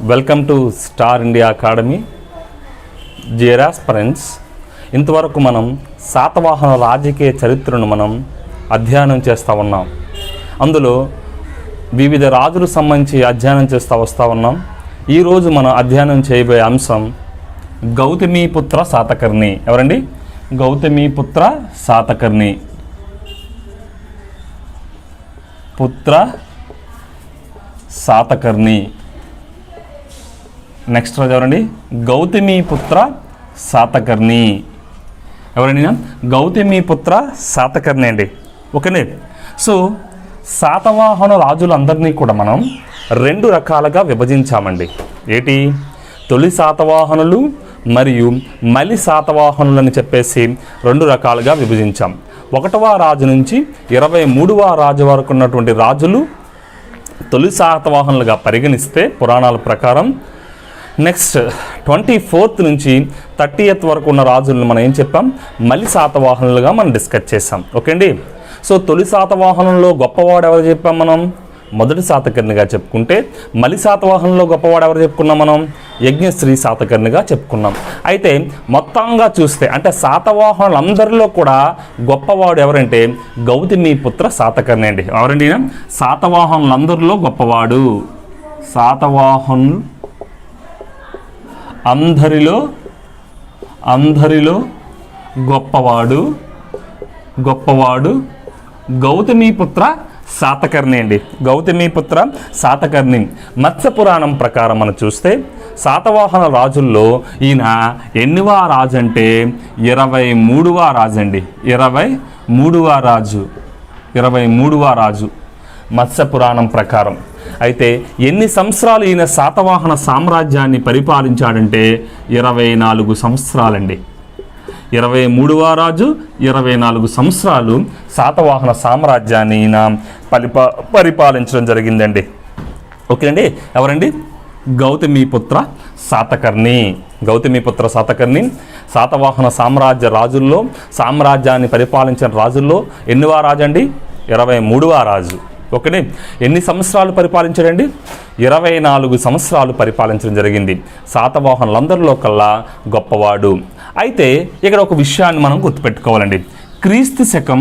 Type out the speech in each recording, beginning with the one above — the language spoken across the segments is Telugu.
Welcome to star India academy. Dear aspirants, ఇంతవరకు మనం శాతవాహన రాజకీయ చరిత్రను మనం అధ్యయనం చేస్తూ ఉన్నాం. అందులో వివిధ రాజులు సంబంధించి అధ్యయనం చేస్తూ వస్తూ ఉన్నాం. ఈరోజు మనం అధ్యయనం చేయబోయే అంశం గౌతమీపుత్ర శాతకర్ణి. ఎవరండి? గౌతమీపుత్ర శాతకర్ణి. పుత్ర శాతకర్ణి. నెక్స్ట్ రోజు ఎవరండి? గౌతమీపుత్ర శాతకర్ణి. ఎవరండి? గౌతమీపుత్ర శాతకర్ణి అండి. ఓకేనే. సో శాతవాహన రాజులందరినీ కూడా మనం రెండు రకాలుగా విభజించామండి. ఏంటి? తొలి శాతవాహనులు మరియు మలి శాతవాహనులు అని చెప్పేసి రెండు రకాలుగా విభజించాం. 1వ రాజు నుంచి 23వ రాజు వరకు ఉన్నటువంటి రాజులు తొలి శాతవాహనులుగా పరిగణిస్తే పురాణాల ప్రకారం, నెక్స్ట్ 24th నుంచి 30th వరకు ఉన్న రాజులను మనం ఏం చెప్పాం? మలి శాతవాహనులుగా మనం డిస్కస్ చేసాం. ఓకే అండి. సో తొలి శాతవాహనంలో గొప్పవాడు ఎవరు చెప్పాం మనం? మొదటి శాతకర్ణిగా చెప్పుకుంటే, మలి శాతవాహనంలో గొప్పవాడు ఎవరు చెప్పుకున్నాం మనం? యజ్ఞశ్రీ శాతకర్ణిగా చెప్పుకున్నాం. అయితే మొత్తంగా చూస్తే అంటే శాతవాహనులందరిలో కూడా గొప్పవాడు ఎవరంటే గౌతమీపుత్ర శాతకర్ణి అండి. ఎవరండి? శాతవాహనులందరిలో గొప్పవాడు. శాతవాహనులు అందరిలో గొప్పవాడు గౌతమీపుత్ర శాతకర్ణి అండి. గౌతమీపుత్ర శాతకర్ణి. మత్స్య పురాణం ప్రకారం మనం చూస్తే శాతవాహన రాజుల్లో ఈయన ఎన్నివ రాజు అంటే 23వ రాజు అండి. 23వ రాజు మత్స్య పురాణం ప్రకారం. అయితే ఎన్ని సంవత్సరాలు ఈయన శాతవాహన సామ్రాజ్యాన్ని పరిపాలించాడంటే 24 సంవత్సరాలండి. 23వ రాజు 24 సంవత్సరాలు శాతవాహన సామ్రాజ్యాన్ని ఈయన పరిపాలించడం జరిగిందండి. ఓకే అండి. ఎవరండి? గౌతమీపుత్ర శాతకర్ణి. గౌతమీపుత్ర శాతకర్ణి శాతవాహన రాజుల్లో సామ్రాజ్యాన్ని పరిపాలించిన రాజుల్లో ఎన్నివ రాజు అండి? 23వ రాజు. ఓకేనే. ఎన్ని సంవత్సరాలు పరిపాలించాడండి? 24 సంవత్సరాలు పరిపాలించడం జరిగింది. శాతవాహనులందరిలో కల్లా గొప్పవాడు. అయితే ఇక్కడ ఒక విషయాన్ని మనం గుర్తుపెట్టుకోవాలండి. క్రీస్తు శకం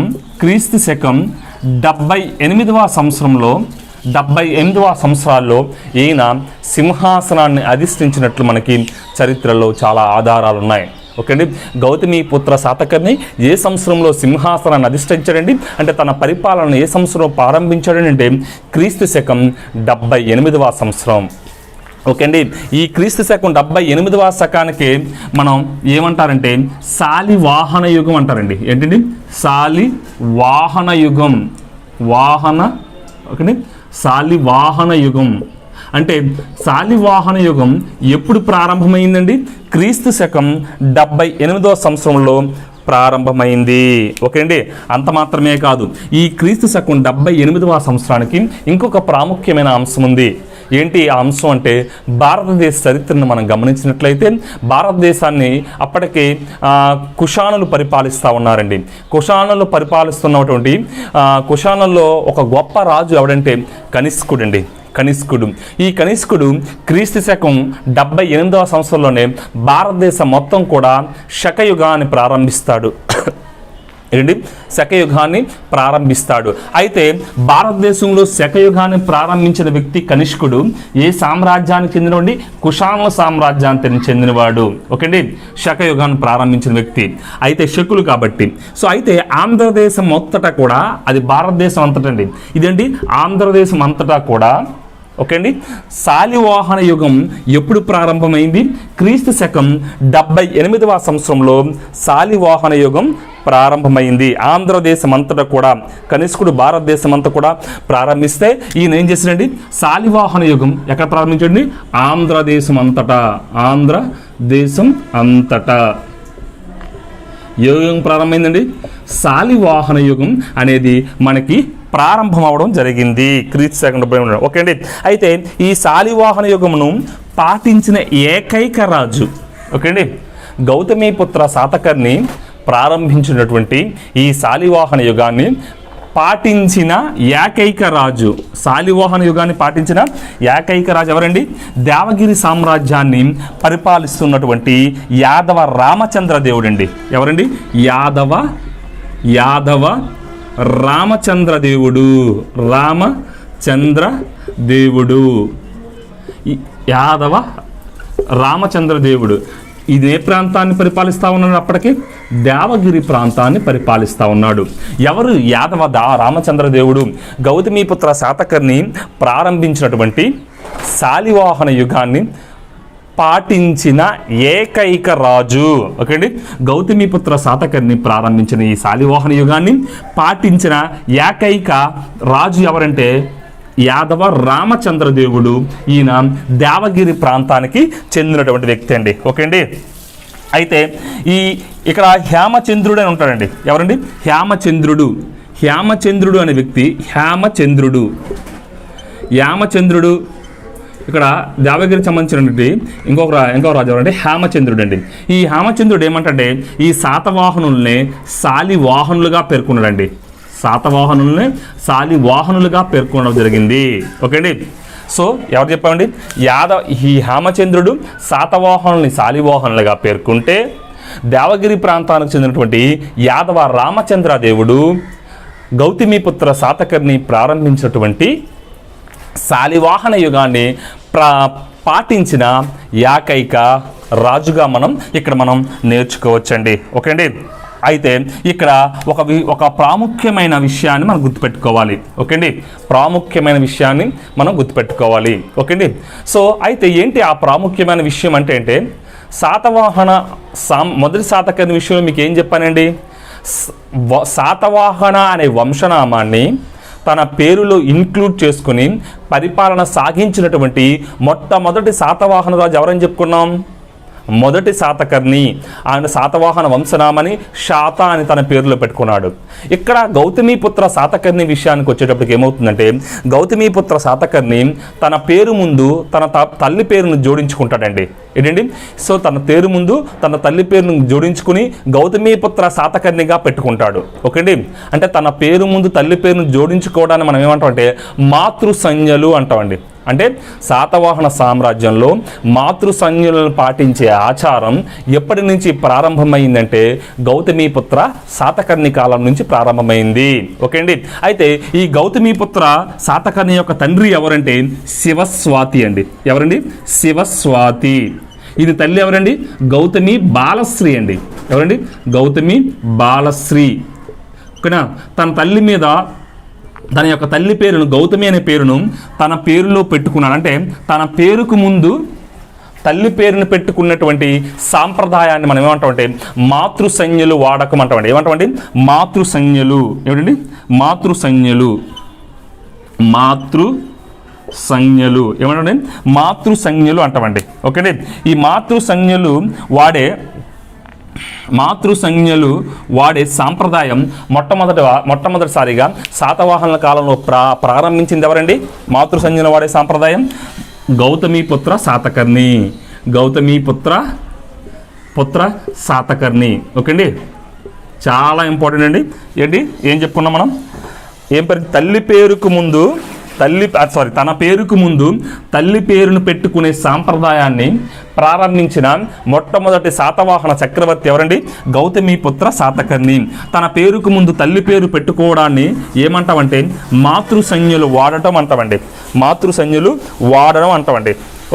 78వ సంవత్సరంలో 78వ సంవత్సరాల్లో ఈయన సింహాసనాన్ని అధిష్ఠించినట్లు మనకి చరిత్రలో చాలా ఆధారాలు ఉన్నాయి. ఓకే అండి. గౌతమీపుత్ర శాతకర్ణి ఏ సంవత్సరంలో సింహాసనాన్ని అధిష్ఠించాడండి అంటే తన పరిపాలన ఏ సంవత్సరంలో ప్రారంభించాడని అంటే క్రీస్తు శకం 78వ సంవత్సరం. ఓకే అండి. ఈ క్రీస్తు శకం 78వ శకానికి మనం ఏమంటారంటే శాలివాహన యుగం అంటారండి. ఏంటండి? శాలివాహన యుగం. ఓకే. శాలివాహన యుగం అంటే శాలివాహన యుగం ఎప్పుడు ప్రారంభమైందండి? క్రీస్తు శకం 78వ సంవత్సరంలో ప్రారంభమైంది. ఓకే అండి. అంత మాత్రమే కాదు, ఈ క్రీస్తు శకం 78వ సంవత్సరానికి ఇంకొక ప్రాముఖ్యమైన అంశం ఉంది. ఏంటి ఆ అంశం అంటే భారతదేశ చరిత్రను మనం గమనించినట్లయితే భారతదేశాన్ని అప్పటికే కుషానులు పరిపాలిస్తూ ఉన్నారండి. కుషానులు పరిపాలిస్తున్నటువంటి కుషానుల్లో ఒక గొప్ప రాజు ఎవడంటే కనిష్కుడు అండి. ఈ కనిష్కుడు క్రీస్తు శకం 78వ సంవత్సరంలోనే భారతదేశం మొత్తం కూడా శకయుగాన్ని ప్రారంభిస్తాడు. ఏంటి? శకయుగాన్ని ప్రారంభిస్తాడు. అయితే భారతదేశంలో శకయుగాన్ని ప్రారంభించిన వ్యక్తి కనిష్కుడు ఏ సామ్రాజ్యానికి చెందినవాడి? కుషానుల సామ్రాజ్యానికి చెందినవాడు. ఓకే అండి. శకయుగాన్ని ప్రారంభించిన వ్యక్తి. అయితే శకులు కాబట్టి. సో అయితే ఆంధ్రదేశం అంతటా కూడా, అది భారతదేశం అంతటండి, ఇదేంటి ఆంధ్రదేశం అంతటా కూడా ఓకే అండి శాలివాహన యుగం ఎప్పుడు ప్రారంభమైంది? క్రీస్తు శకం 78వ సంవత్సరంలో శాలివాహన యుగం ప్రారంభమైంది. ఆంధ్రదేశం అంతటా కూడా కనిష్కుడు భారతదేశం అంతా కూడా ప్రారంభిస్తే ఈయన ఏం చేశాడండి? శాలివాహన యుగం ఎక్కడ ప్రారంభించండి? ఆంధ్రదేశం అంతటా యుగం ప్రారంభమైందండి. శాలివాహన యుగం అనేది మనకి ప్రారంభం అవడం జరిగింది క్రీస్తు శకం 70. ఓకే అండి. అయితే ఈ శాలివాహన యుగమును పాటించిన ఏకైక రాజు ఓకే అండి గౌతమీపుత్ర శాతకర్ణి ప్రారంభించినటువంటి ఈ శాలివాహన యుగాన్ని పాటించిన ఏకైక రాజు, శాలివాహన యుగాన్ని పాటించిన ఏకైక రాజు ఎవరండి? దేవగిరి సామ్రాజ్యాన్ని పరిపాలిస్తున్నటువంటి యాదవ రామచంద్ర దేవుడు అండి. ఎవరండి? యాదవ రామచంద్ర దేవుడు. యాదవ రామచంద్ర దేవుడు ఇది ఏ ప్రాంతాన్ని పరిపాలిస్తూ ఉన్నాడు? అప్పటికి దేవగిరి ప్రాంతాన్ని పరిపాలిస్తూ ఉన్నాడు. ఎవరు యాదవ రామచంద్ర దేవుడు? గౌతమీపుత్ర శాతకర్ణి ప్రారంభించినటువంటి శాలివాహన యుగాన్ని పాటించిన ఏకైక రాజు. ఓకే అండి, గౌతమీపుత్ర శాతకర్ణి ప్రారంభించిన ఈ శాలివాహన యుగాన్ని పాటించిన ఏకైక రాజు ఎవరంటే యాదవ రామచంద్ర దేవుడు. ఈయన దేవగిరి ప్రాంతానికి చెందినటువంటి వ్యక్తి అండి. ఓకే అండి, అయితే ఇక్కడ హేమచంద్రుడు అని ఉంటాడండి. ఎవరండి? హేమచంద్రుడు అనే వ్యక్తి. హేమచంద్రుడు ఇక్కడ దేవగిరికి సంబంధించినటువంటి ఇంకొక రాజు ఎవరంటే హేమచంద్రుడు అండి. ఈ హేమచంద్రుడు ఏమంటే ఈ శాతవాహనుల్ని శాలివాహనులుగా పేర్కొన్నాడండి. శాలివాహనులుగా పేర్కొనడం జరిగింది. ఓకే అండి, సో ఎవరు చెప్పామండి? ఈ హేమచంద్రుడు శాతవాహనుల్ని శాలివాహనులుగా పేర్కొంటే దేవగిరి ప్రాంతానికి చెందినటువంటి యాదవ రామచంద్ర దేవుడు గౌతమీపుత్ర శాతకర్ణి ప్రారంభించినటువంటి శాలివాహన యుగాన్ని పాటించిన ఏకైక రాజుగా మనం నేర్చుకోవచ్చండి. ఓకే అండి, అయితే ఇక్కడ ఒక ప్రాముఖ్యమైన విషయాన్ని మనం గుర్తుపెట్టుకోవాలి. ఓకే అండి, ప్రాముఖ్యమైన విషయాన్ని మనం గుర్తుపెట్టుకోవాలి. ఓకే అండి, సో అయితే ఏంటి ఆ ప్రాముఖ్యమైన విషయం అంటే మొదటి శాతకర్ణి విషయంలో మీకు ఏం చెప్పానండి? శాతవాహన అనే వంశనామాన్ని తన పేరులో ఇన్క్లూడ్ చేసుకుని పరిపాలన సాగించినటువంటి మొట్టమొదటి శాతవాహన రాజు ఎవరని చెప్పుకున్నాం? మొదటి శాతకర్ణి. ఆయన శాతవాహన వంశనామని శాత అని తన పేరులో పెట్టుకున్నాడు. ఇక్కడ గౌతమీపుత్ర శాతకర్ణి విషయానికి వచ్చేటప్పటికి ఏమవుతుందంటే గౌతమీపుత్ర శాతకర్ణి తన పేరు ముందు తన తల్లి పేరును జోడించుకుంటాడండి. ఏంటండి? సో తన పేరు ముందు తన తల్లి పేరును జోడించుకుని గౌతమీపుత్ర శాతకర్ణిగా పెట్టుకుంటాడు. ఓకే అండి, అంటే తన పేరు ముందు తల్లి పేరును జోడించుకోవడాన్ని మనం ఏమంటామంటే మాతృ సంజ్ఞలు అంటామండి. అంటే శాతవాహన సామ్రాజ్యంలో మాతృ సంజ్ఞలను పాటించే ఆచారం ఎప్పటి నుంచి ప్రారంభమైందంటే గౌతమీపుత్ర శాతకర్ణి కాలం నుంచి ప్రారంభమైంది. ఓకే అండి, అయితే ఈ గౌతమీపుత్ర శాతకర్ణి యొక్క తండ్రి ఎవరంటే శివస్వాతి అండి. ఎవరండి? శివస్వాతి. ఇది తల్లి ఎవరండి? గౌతమి బాలశ్రీ అండి. ఎవరండి? గౌతమి బాలశ్రీ. ఓకేనా, తన తల్లి మీద తన యొక్క తల్లి పేరును గౌతమి అనే పేరును తన పేరులో పెట్టుకున్నాడు. అంటే తన పేరుకు ముందు తల్లి పేరును పెట్టుకున్నటువంటి సాంప్రదాయాన్ని మనం ఏమంటామంటే మాతృ సంజ్ఞలు వాడకం అంటామండి. ఏమంటామండి? మాతృ సంజ్ఞలు. ఏమిటండి? మాతృ సంజ్ఞలు ఏమంటామండి? మాతృ సంజ్ఞలు అంటామండి. ఓకేండి, ఈ మాతృ సంజ్ఞలు వాడే సాంప్రదాయం మొట్టమొదటిసారిగా శాతవాహనుల కాలంలో ప్రారంభించింది ఎవరండి? మాతృ సంజ్ఞలు వాడే సాంప్రదాయం గౌతమీపుత్ర శాతకర్ణి. ఓకే అండి, చాలా ఇంపార్టెంట్ అండి. ఏం చెప్పుకున్నాం మనం? తల్లి పేరుకు ముందు తన పేరుకు ముందు తల్లి పేరును పెట్టుకునే సాంప్రదాయాన్ని ప్రారంభించిన మొట్టమొదటి శాతవాహన చక్రవర్తి ఎవరండి? గౌతమీపుత్ర శాతకర్ణి. తన పేరుకు ముందు తల్లి పేరు పెట్టుకోవడాన్ని ఏమంటామంటే మాతృ సంజ్ఞలు వాడటం అంటామండి.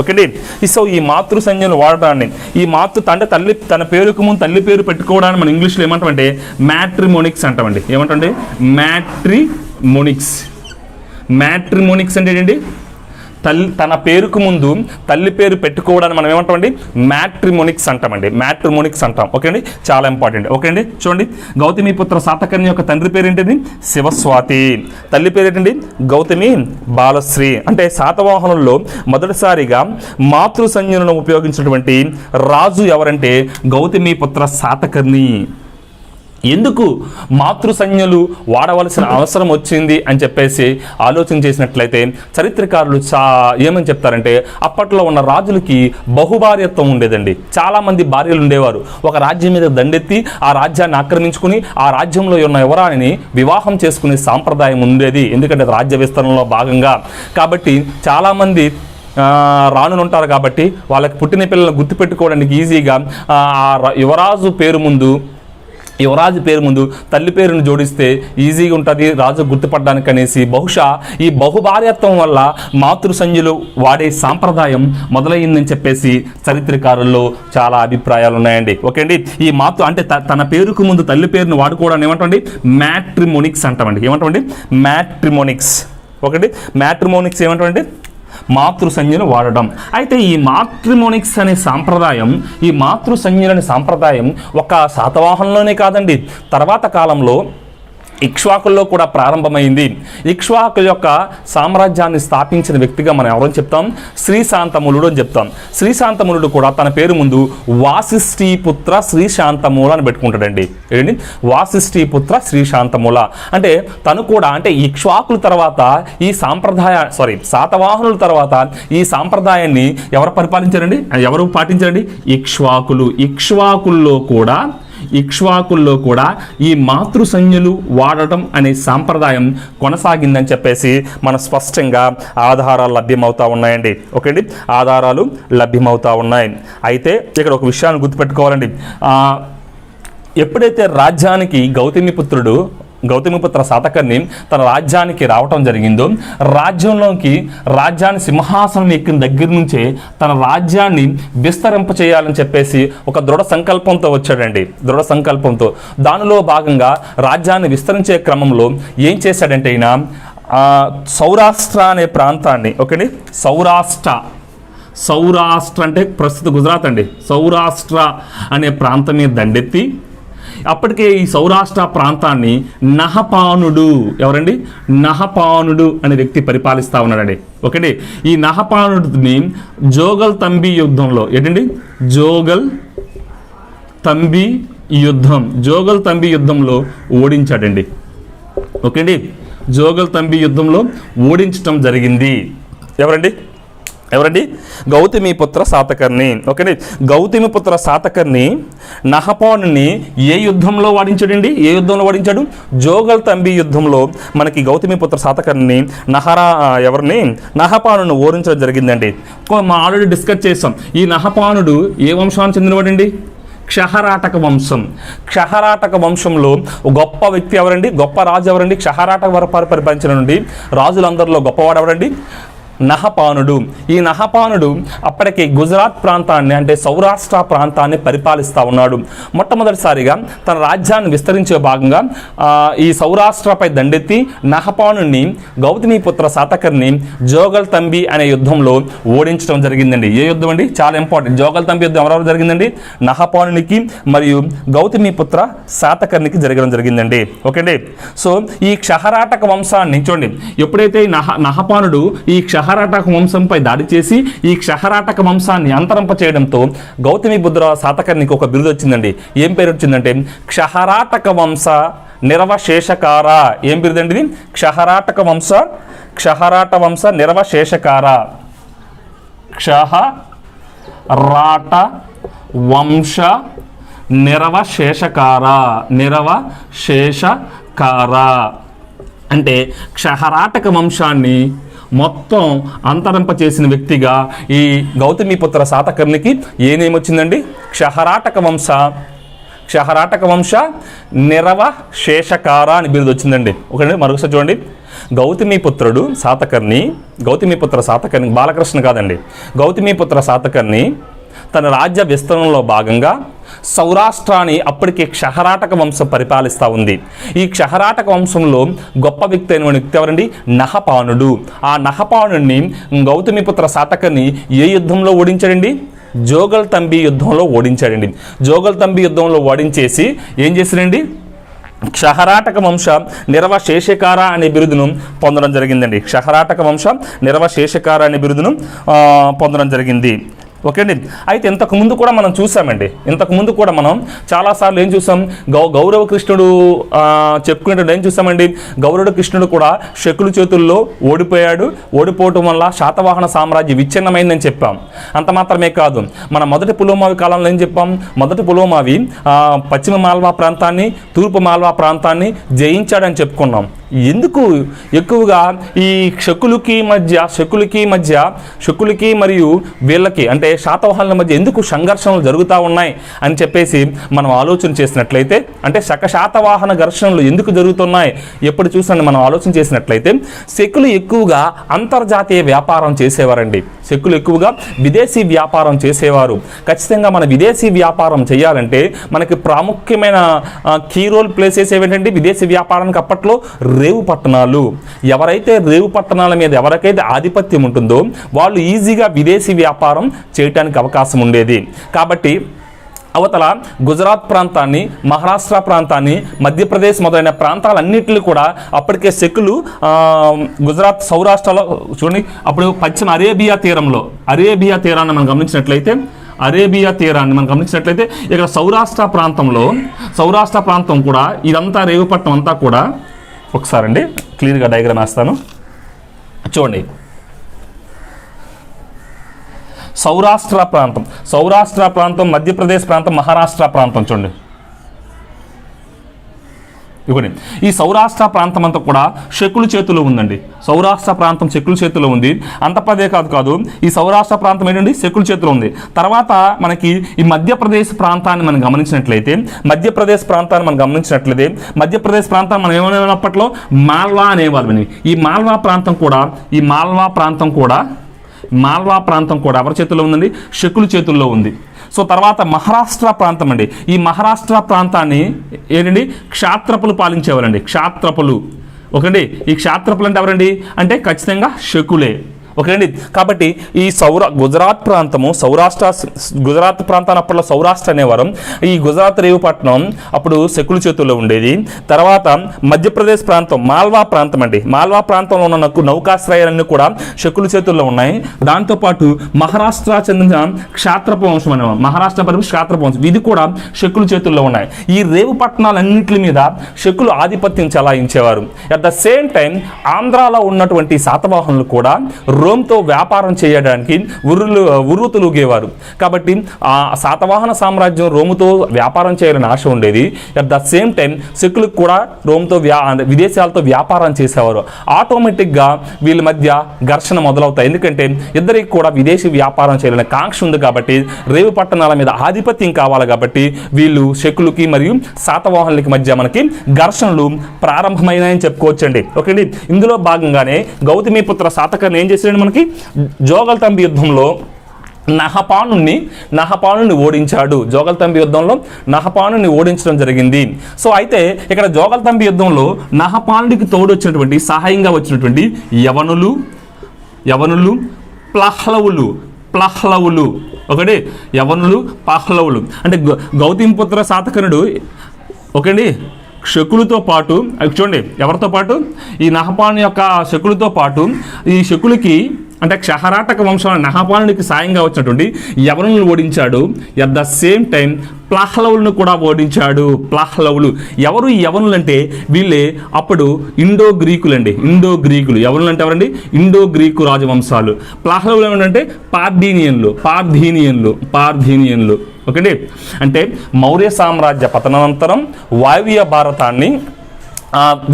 ఓకే అండి, సో ఈ మాతృ సంజ్ఞలు వాడటాన్ని అంటే తన పేరుకు ముందు తల్లి పేరు పెట్టుకోవడాన్ని మనం ఇంగ్లీష్లో ఏమంటామంటే మ్యాట్రిమోనిక్స్ అంటామండి. ఏమంటామండి? మ్యాట్రిమోనిక్స్ అంటే ఏంటండి? తన పేరుకు ముందు తల్లి పేరు పెట్టుకోవడానికి మనం ఏమంటామండి? మ్యాట్రిమోనిక్స్ అంటాం. ఓకే అండి, చాలా ఇంపార్టెంట్. ఓకే అండి, చూడండి, గౌతమీపుత్ర శాతకర్ణి యొక్క తండ్రి పేరు ఏంటిది? శివస్వాతి. తల్లి పేరు ఏంటండి? గౌతమి బాలశ్రీ. అంటే శాతవాహనుల్లో మొదటిసారిగా మాతృ సంజ్ఞలను ఉపయోగించినటువంటి రాజు ఎవరంటే గౌతమీపుత్ర శాతకర్ణి. ఎందుకు మాతృ సంజ్ఞలు వాడవలసిన అవసరం వచ్చింది అని చెప్పేసి ఆలోచన చేసినట్లయితే చరిత్రకారులు ఏమని చెప్తారంటే, అప్పట్లో ఉన్న రాజులకి బహుభార్యత్వం ఉండేదండి. చాలామంది భార్యలు ఉండేవారు. ఒక రాజ్యం మీద దండెత్తి ఆ రాజ్యాన్ని ఆక్రమించుకుని ఆ రాజ్యంలో ఉన్న యువరాణిని వివాహం చేసుకునే సాంప్రదాయం ఉండేది. ఎందుకంటే రాజ్య విస్తరణలో భాగంగా. కాబట్టి చాలామంది రాణులుంటారు కాబట్టి వాళ్ళకి పుట్టిన పిల్లలను గుర్తుపెట్టుకోవడానికి ఈజీగా యువరాజు పేరు ముందు తల్లి పేరును జోడిస్తే ఈజీగా ఉంటుంది రాజు గుర్తుపడడానికి అనేసి బహుశా ఈ బహుభార్యత్వం వల్ల మాతృసంజ్ఞలు వాడే సాంప్రదాయం మొదలైందని చెప్పేసి చరిత్రకారుల్లో చాలా అభిప్రాయాలు ఉన్నాయండి. ఓకే అండి. ఈ అంటే తన పేరుకు ముందు తల్లి పేరును వాడుకోవడానికి ఏమంటామండి, మ్యాట్రిమోనిక్స్ అంటామండి. ఏమంటామండి, మ్యాట్రిమోనిక్స్. ఒకటి మ్యాట్రిమోనిక్స్ ఏమంటామండి, మాతృ సంజ్ఞలు వాడడం. అయితే ఈ మాట్రిమోనిక్స్ అనే సాంప్రదాయం, ఈ మాతృ సంజ్ఞలనే సాంప్రదాయం ఒక శాతవాహనంలోనే కాదండి, తర్వాత కాలంలో ఇక్ష్వాకుల్లో కూడా ప్రారంభమైంది. ఇక్ష్వాకు యొక్క సామ్రాజ్యాన్ని స్థాపించిన వ్యక్తిగా మనం ఎవరని చెప్తాం, శ్రీశాంతమూలుడు అని చెప్తాం. శ్రీశాంతమూలుడు కూడా తన పేరు ముందు వాసిష్ఠీపుత్ర శ్రీశాంతమూల అని పెట్టుకుంటాడండి. ఏంటి, వాసిష్ఠీపుత్ర శ్రీశాంతమూల అంటే తను కూడా, అంటే ఇక్ష్వాకుల తర్వాత ఈ శాతవాహనుల తర్వాత ఈ సాంప్రదాయాన్ని ఎవరు పరిపాలించారండి, ఎవరు పాటించారండి, ఇక్ష్వాకులు. ఇక్ష్వాకుల్లో కూడా ఈ మాతృ సంజ్ఞలు వాడటం అనే సాంప్రదాయం కొనసాగిందని చెప్పేసి మన స్పష్టంగా ఆధారాలు లభ్యమవుతా ఉన్నాయండి. ఓకే అండి, ఆధారాలు లభ్యమవుతా ఉన్నాయి. అయితే ఇక్కడ ఒక విషయాన్ని గుర్తుపెట్టుకోవాలండి. ఎప్పుడైతే రాజ్యానికి గౌతమిపుత్ర శాతకర్ణి తన రాజ్యానికి రావటం జరిగిందో, రాజ్యాన్ని సింహాసనం ఎక్కిన దగ్గర నుంచే తన రాజ్యాన్ని విస్తరింప చేయాలని చెప్పేసి ఒక దృఢ సంకల్పంతో వచ్చాడండి. దృఢ సంకల్పంతో దానిలో భాగంగా రాజ్యాన్ని విస్తరించే క్రమంలో ఏం చేశాడంటే ఈయన సౌరాష్ట్ర అనే ప్రాంతాన్ని, ఓకేండి, సౌరాష్ట్ర అంటే ప్రస్తుత గుజరాత్ అండి, సౌరాష్ట్ర అనే ప్రాంతం మీద దండెత్తి అప్పటికే ఈ సౌరాష్ట్ర ప్రాంతాన్ని నహపానుడు అనే వ్యక్తి పరిపాలిస్తూ ఉన్నాడండి. ఓకేండి, ఈ నహపానుడిని జోగల్ తంబి యుద్ధంలో ఓడించాడండి. ఓకేండి, జోగల్ తంబి యుద్ధంలో ఓడించటం జరిగింది. ఎవరండి, గౌతమిపుత్ర శాతకర్ణి. ఓకేండి, గౌతమిపుత్ర శాతకర్ణి నహపానుని ఏ యుద్ధంలో వాడించాడు, జోగల్ తంబి యుద్ధంలో మనకి గౌతమిపుత్ర శాతకర్ణి నహపానుని ఓడించడం జరిగిందండి. ఆల్రెడీ డిస్కస్ చేస్తాం. ఈ నహపానుడు ఏ వంశానికి చెందినవాడండి, క్షహరాటక వంశంలో గొప్ప వ్యక్తి ఎవరండి, గొప్ప రాజు ఎవరండి, క్షహరాటక పరిపాలించిన నుండి రాజులందరిలో గొప్పవాడు ఎవరండి, నహపానుడు. ఈ నహపానుడు అప్పటికి గుజరాత్ ప్రాంతాన్ని, అంటే సౌరాష్ట్ర ప్రాంతాన్ని పరిపాలిస్తూ ఉన్నాడు. మొట్టమొదటిసారిగా తన రాజ్యాన్ని విస్తరించే భాగంగా ఈ సౌరాష్ట్రపై దండెత్తి నహపానుని గౌతమిపుత్ర శాతకర్ణి జోగల్ తంబి అనే యుద్ధంలో ఓడించడం జరిగిందండి. ఏ యుద్ధం అండి, చాలా ఇంపార్టెంట్. జోగల్ తంబి యుద్ధం ఎవరెవరు జరిగిందండి, నహపానునికి మరియు గౌతమిపుత్ర శాతకర్ణికి జరగడం జరిగిందండి. ఓకే అండి. సో ఈ క్షహరాటక వంశాన్ని చూడండి, ఎప్పుడైతే నహపానుడు ఈ క్షహరాటక వంశంపై దాడి చేసి ఈ క్షహరాటక వంశాన్ని అంతరింప చేయడంతో గౌతమిపుత్ర శాతకర్ణికి ఒక బిరుదు వచ్చిందండి. ఏం పేరు వచ్చిందంటే క్షహరాటక వంశ నిరవశేషకార. ఏం బిరుదండి ఇది, క్షహరాట వంశ నిరవశేషకార. క్షహరాట వంశ నిరవశేషకార అంటే క్షహరాటక వంశాన్ని మొత్తం అంతరింప చేసిన వ్యక్తిగా ఈ గౌతమిపుత్ర శాతకర్ణికి ఏ నేమ్ వచ్చిందండి, క్షహరాటక వంశ నిరవశేషకార అని బిరుదు వచ్చిందండి. ఒకటి మరొకసారి చూడండి, గౌతమిపుత్ర శాతకర్ణి బాలకృష్ణ కాదండి, గౌతమిపుత్ర శాతకర్ణి తన రాజ్య విస్తరణలో భాగంగా సౌరాష్ట్రాన్ని అప్పటికే క్షహరాటక వంశం పరిపాలిస్తూ ఉంది. ఈ క్షహరాటక వంశంలో గొప్ప వ్యక్తి అయిన వ్యక్తి ఎవరండి, నహపానుడు. ఆ నహపానుడిని గౌతమిపుత్ర శాతకర్ణి ఏ యుద్ధంలో ఓడించాడండి, జోగల్ తంబి యుద్ధంలో ఓడించాడండి. జోగల్ తంబి యుద్ధంలో ఓడించేసి ఏం చేశాడండి, క్షహరాటక వంశ నిరవశేషకార అనే బిరుదును పొందడం జరిగిందండి. క్షహరాటక వంశ నిరవశేషకార అనే బిరుదును పొందడం జరిగింది. ఓకే అండి. అయితే ఇంతకుముందు కూడా మనం చూసామండి, ఇంతకుముందు కూడా మనం చాలాసార్లు ఏం చూసాం, గౌరవ కృష్ణుడు చెప్పుకునేటప్పుడు ఏం చూసామండి, గౌరవ కృష్ణుడు కూడా శకుల చేతుల్లో ఓడిపోయాడు. ఓడిపోవటం వల్ల శాతవాహన సామ్రాజ్యం విచ్ఛిన్నమైందని చెప్పాం. అంత మాత్రమే కాదు, మన మొదటి పులోమావి కాలంలో ఏం చెప్పాం, మొదటి పులోమావి పశ్చిమ మాల్వా ప్రాంతాన్ని, తూర్పు మాల్వా ప్రాంతాన్ని జయించాడని చెప్పుకున్నాం. ఎందుకు ఎక్కువగా ఈ శకులకి మరియు వీళ్ళకి అంటే శాతవాహనుల మధ్య ఎందుకు సంఘర్షణలు జరుగుతూ ఉన్నాయి అని చెప్పేసి మనం ఆలోచన చేసినట్లయితే, అంటే శాతవాహన ఘర్షణలు ఎందుకు జరుగుతున్నాయి ఎప్పుడు చూసాను మనం ఆలోచన చేసినట్లయితే, శకులు ఎక్కువగా అంతర్జాతీయ వ్యాపారం చేసేవారండి. శకులు ఎక్కువగా విదేశీ వ్యాపారం చేసేవారు. ఖచ్చితంగా మన విదేశీ వ్యాపారం చేయాలంటే మనకి ప్రాముఖ్యమైన కీ రోల్ ప్లే చేసేవేంటంటే విదేశీ వ్యాపారానికి అప్పట్లో రేవు పట్టణాలు. ఎవరైతే రేవు పట్టణాల మీద ఎవరికైతే ఆధిపత్యం ఉంటుందో వాళ్ళు ఈజీగా విదేశీ వ్యాపారం చేయడానికి అవకాశం ఉండేది. కాబట్టి అవతల గుజరాత్ ప్రాంతాన్ని, మహారాష్ట్ర ప్రాంతాన్ని, మధ్యప్రదేశ్ మొదలైన ప్రాంతాలన్నింటినీ కూడా అప్పటికే శకులు గుజరాత్ సౌరాష్ట్రలో చూడండి, అప్పుడు పశ్చిమ అరేబియా తీరాన్ని మనం గమనించినట్లయితే ఇక్కడ సౌరాష్ట్ర ప్రాంతం కూడా ఇదంతా రేవుపట్నం అంతా కూడా ఒకసారండి క్లియర్గా డయాగ్రామ్ వేస్తాను చూడండి. సౌరాష్ట్ర ప్రాంతం, మధ్యప్రదేశ్ ప్రాంతం, మహారాష్ట్ర ప్రాంతం చూడండి. ఇవ్వండి, ఈ సౌరాష్ట్ర ప్రాంతం అంతా కూడా శకుల చేతిలో ఉందండి. సౌరాష్ట్ర ప్రాంతం శకుల చేతిలో ఉంది. అంతపదే కాదు ఈ సౌరాష్ట్ర ప్రాంతం ఏంటండి శకుల చేతిలో ఉంది. తర్వాత మనకి ఈ మధ్యప్రదేశ్ ప్రాంతాన్ని మనం గమనించినట్లయితే మధ్యప్రదేశ్ ప్రాంతాన్ని మనం ఏమనేటప్పట్లో మాల్వా అనేవాళ్ళని. ఈ మాల్వా ప్రాంతం కూడా ఎవరి చేతుల్లో ఉందండి, శకుల చేతుల్లో ఉంది. సో తర్వాత మహారాష్ట్ర ప్రాంతం అండి. ఈ మహారాష్ట్ర ప్రాంతాన్ని ఏంటండి క్షాత్రపులు పాలించేవారండి. ఓకేండి, ఈ క్షాత్రపులు అంటే ఎవరండి అంటే ఖచ్చితంగా శకులే. ఓకేండి. కాబట్టి ఈ గుజరాత్ ప్రాంతాన్ని అప్పట్లో సౌరాష్ట్ర అనేవారు. ఈ గుజరాత్ రేవుపట్నం అప్పుడు శకుల చేతుల్లో ఉండేది. తర్వాత మధ్యప్రదేశ్ ప్రాంతం మాల్వా ప్రాంతంలో ఉన్న నౌకాశ్రయాలన్నీ కూడా శకుల చేతుల్లో ఉన్నాయి. దాంతోపాటు మహారాష్ట్ర చెందిన క్షాత్రప వంశం అనేవారు, క్షాత్రప వంశం, ఇది కూడా శకుల చేతుల్లో ఉన్నాయి. ఈ రేవుపట్నాలన్నింటి మీద శకులు ఆధిపత్యం చెలాయించేవారు. అట్ ద సేమ్ టైం ఆంధ్రాలో ఉన్నటువంటి శాతవాహనులు కూడా రోమ్తో వ్యాపారం చేయడానికి ఉర్రుతులుగేవారు. కాబట్టి ఆ శాతవాహన సామ్రాజ్యం రోముతో వ్యాపారం చేయాలని ఆశ ఉండేది. అట్ ద సేమ్ టైం శకులకు కూడా రోమ్తో విదేశాలతో వ్యాపారం చేసేవారు. ఆటోమేటిక్గా వీళ్ళ మధ్య ఘర్షణ మొదలవుతాయి. ఎందుకంటే ఇద్దరికి కూడా విదేశీ వ్యాపారం చేయాలనే కాంక్ష ఉంది. కాబట్టి రేవు పట్టణాల మీద ఆధిపత్యం కావాలి. కాబట్టి వీళ్ళు శకులకి మరియు శాతవాహనులకి మధ్య మనకి ఘర్షణలు ప్రారంభమైనాయని చెప్పుకోవచ్చండి. ఓకే, ఇందులో భాగంగానే గౌతమిపుత్ర శాతకర్ణి ఏం చేశాడు, మనకి జోగల్తంబి యుద్ధంలో నహపానుని ఓడించాడు. జోగల్తంబి యుద్ధంలో నహపానుని ఓడించడం జరిగింది. సో అయితే ఇక్కడ జోగల్తంబి యుద్ధంలో నహపానుడికి తోడొచ్చినటువంటి సహాయంగా వచ్చినటువంటి యవనులు ప్లహ్లవులు ఒకటి యవనులు పహ్లవులు అంటే గౌతమిపుత్ర శాతకర్ణుడు ఒకండి శకులతో పాటు చూడండి ఎవరితో పాటు ఈ నహపాను యొక్క శకులతో పాటు ఈ శకులకి అంటే క్షహరాటక వంశంలో నహపానుడికి సాయంగా వచ్చినటువంటి యవనులను ఓడించాడు. అట్ ద సేమ్ టైం ప్లహ్లవులను కూడా ఓడించాడు. ఎవరు ఈ యవనులు అంటే వీళ్ళే అప్పుడు ఇండో గ్రీకులు. యవనులు అంటే ఎవరండి, ఇండో గ్రీకు రాజవంశాలు. ప్లహ్లవులు ఏమంటే పార్థీనియన్లు. ఓకే, అంటే మౌర్య సామ్రాజ్య పతనానంతరం వాయువ్య భారతాన్ని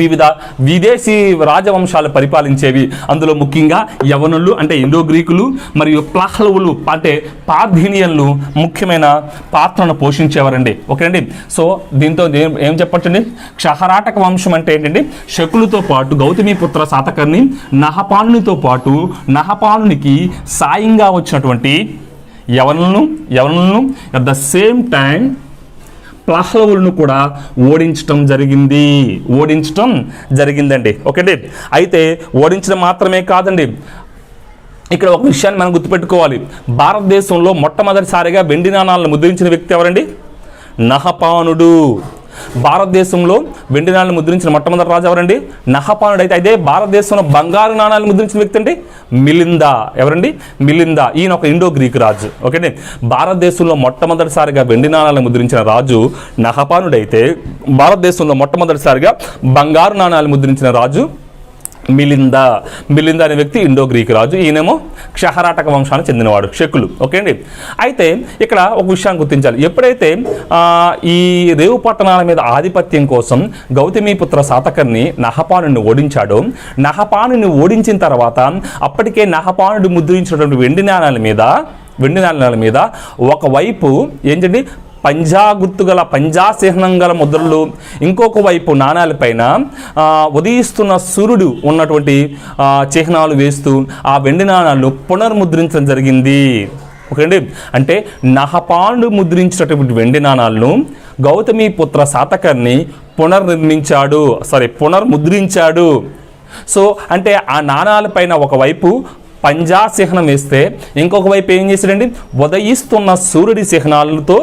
వివిధ విదేశీ రాజవంశాలు పరిపాలించేవి. అందులో ముఖ్యంగా యవనులు అంటే ఇండో గ్రీకులు మరియు ప్లహ్లవులు అంటే పార్థీనియన్లు ముఖ్యమైన పాత్రను పోషించేవారండి. ఓకే అండి. సో దీంతో ఏం చెప్పచ్చండి, క్షహరాటక వంశం అంటే ఏంటంటే శకులతో పాటు గౌతమిపుత్ర శాతకర్ణి నహపానునితో పాటు నహపానునికి సాయంగా వచ్చినటువంటి యవనులను అట్ ద సేమ్ టైం ప్లహ్లవులను కూడా ఓడించడం జరిగిందండి. ఓకే, అయితే ఓడించడం మాత్రమే కాదండి, ఇక్కడ ఒక విషయాన్ని మనం గుర్తుపెట్టుకోవాలి. భారతదేశంలో మొట్టమొదటిసారిగా వెండి నాణాలను ముద్రించిన వ్యక్తి ఎవరండి, నహపానుడు. భారతదేశంలో వెండి నాణాలు ముద్రించిన మొట్టమొదటి రాజు ఎవరండి? నహపానుడు. అయితే అదే భారతదేశంలో బంగారు నాణాలు ముద్రించిన వ్యక్తి అండి మిలిందా. ఎవరండి? మిలిందా. ఈయన ఒక ఇండో గ్రీక్ రాజు. ఓకే, భారతదేశంలో మొట్టమొదటిసారిగా వెండి నాణాలు ముద్రించిన రాజు నహపానుడు అయితే భారతదేశంలో మొట్టమొదటిసారిగా బంగారు నాణాలు ముద్రించిన రాజు మిలిందా. మిలిందా అనే వ్యక్తి ఇండో గ్రీక్ రాజు. ఈయనేమో క్షహరాటక వంశానికి చెందినవాడు, క్షకులు. ఓకే అండి. అయితే ఇక్కడ ఒక విషయాన్ని గుర్తించాలి. ఎప్పుడైతే ఈ రేవు పట్టణాల మీద ఆధిపత్యం కోసం గౌతమిపుత్ర శాతకర్ణి నహపానుడిని ఓడించాడో, నహపానుడిని ఓడించిన తర్వాత అప్పటికే నహపానుడు ముద్రించినటువంటి వెండి నాణాల మీద ఒకవైపు ఏంటండి పంజా గుర్తు గల పంజా చిహ్నం గల ముద్రలు, ఇంకొక వైపు నాణాలపైన ఉదయిస్తున్న సూర్యుడు ఉన్నటువంటి చిహ్నాలు వేస్తూ ఆ వెండి నాణాలను పునర్ముద్రించడం జరిగింది. ఓకే అండి. అంటే నహపానుడు ముద్రించినటువంటి వెండి నాణాలను గౌతమిపుత్ర శాతకర్ణి పునర్ముద్రించాడు. సో అంటే ఆ నాణాలపైన ఒకవైపు పంజా చిహ్నం వేస్తే ఇంకొక వైపు ఏం చేశాడండి? ఉదయిస్తున్న సూర్యుడి చిహ్నాలతో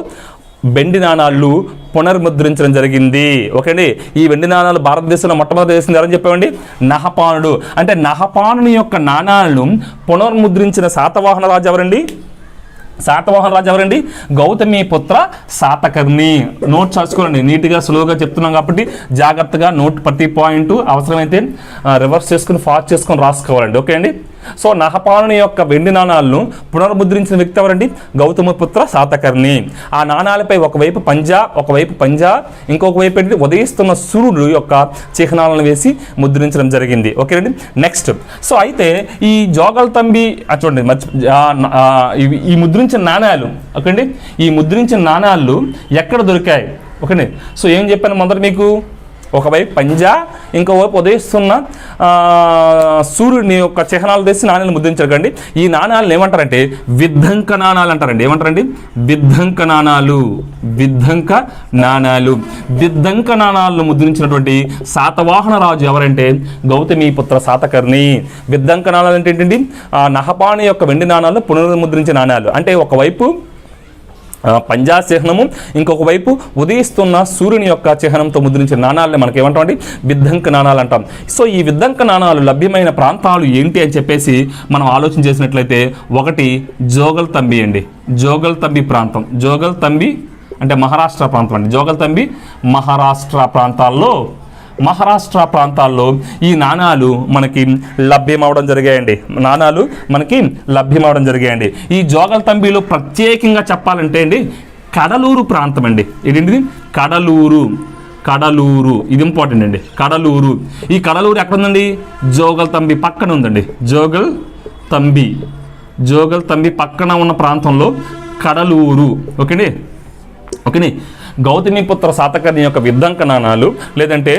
వెండి నాణాలు పునర్ముద్రించడం జరిగింది. ఓకే అండి. ఈ వెండి నాణాలు భారతదేశంలో మొట్టమొదటి వేసింది ఎవరని చెప్పామండి? నహపానుడు. అంటే నహపానుని యొక్క నాణాలను పునర్ముద్రించిన శాతవాహన రాజు ఎవరండి? గౌతమిపుత్ర శాతకర్ణి. నోట్ చేసుకోండి, నీట్గా స్లోగా చెప్తున్నాం కాబట్టి జాగ్రత్తగా నోట్ ప్రతి పాయింట్ అవసరమైతే రివర్స్ చేసుకుని ఫాస్ట్ చేసుకొని రాసుకోవాలండి. ఓకే అండి. సో నహపానుని యొక్క వెండి నాణాలను పునర్ముద్రించిన వ్యక్తి ఎవరండి? గౌతమిపుత్ర శాతకర్ణి. ఆ నాణాలపై ఒకవైపు పంజా ఇంకొక వైపు ఏంటి? ఉదయిస్తున్న సూర్యుడు యొక్క చిహ్నాలను వేసి ముద్రించడం జరిగింది. ఓకేనండి. నెక్స్ట్, సో అయితే ఈ జోగల్ తంబి చూడండి, ఈ ముద్రించిన నాణాలు, ఓకేండి, ఈ ముద్రించిన నాణాలు ఎక్కడ దొరికాయి? ఓకేండి. సో ఏం చెప్పాను మొదట మీకు? ఒకవైపు పంజా, ఇంకోవైపు ఉదయిస్తున్న సూర్యుడిని యొక్క చిహ్నాలు తెచ్చి నాణ్యాలు ముద్రించకండి. ఈ నాణ్యాలను ఏమంటారంటే విద్ధంక నాణాలు అంటారండి. ఏమంటారండి? విద్ధంక నాణాలను ముద్రించినటువంటి శాతవాహన రాజు ఎవరంటే గౌతమిపుత్ర శాతకర్ణి. విద్ధంక నాణాలు అంటే ఏంటండి? నహపాను యొక్క వెండి నాణాలు పునర్ముద్రించిన నాణాలు. అంటే ఒకవైపు పంజా చిహ్నము, ఇంకొక వైపు ఉదయిస్తున్న సూర్యుని యొక్క చిహ్నంతో ముద్రించిన నాణాలని మనకి ఏమంటామండి? విద్ధంక నాణాలు అంటాం. సో ఈ విద్ధంక నాణాలు లభ్యమైన ప్రాంతాలు ఏంటి అని చెప్పేసి మనం ఆలోచన చేసినట్లయితే, ఒకటి జోగల్ తంబి అండి. జోగల్ తంబి ప్రాంతం. జోగల్ తంబి అంటే మహారాష్ట్ర ప్రాంతం అండి. జోగల్ తంబి మహారాష్ట్ర ప్రాంతాల్లో ఈ నాణాలు మనకి లభ్యమవడం జరిగాయండి. ఈ జోగల్ తంబిలో ప్రత్యేకంగా చెప్పాలంటే అండి కడలూరు ప్రాంతం అండి. ఏంటండి? కడలూరు ఇది ఇంపార్టెంట్ అండి. ఈ కడలూరు ఎక్కడ ఉందండి? జోగల్ తంబి పక్కన ఉందండి. జోగల్ తంబి పక్కన ఉన్న ప్రాంతంలో కడలూరు. ఓకేనే. గౌతమిపుత్ర శాతకర్ణి యొక్క విద్ధంక నాణాలు, లేదంటే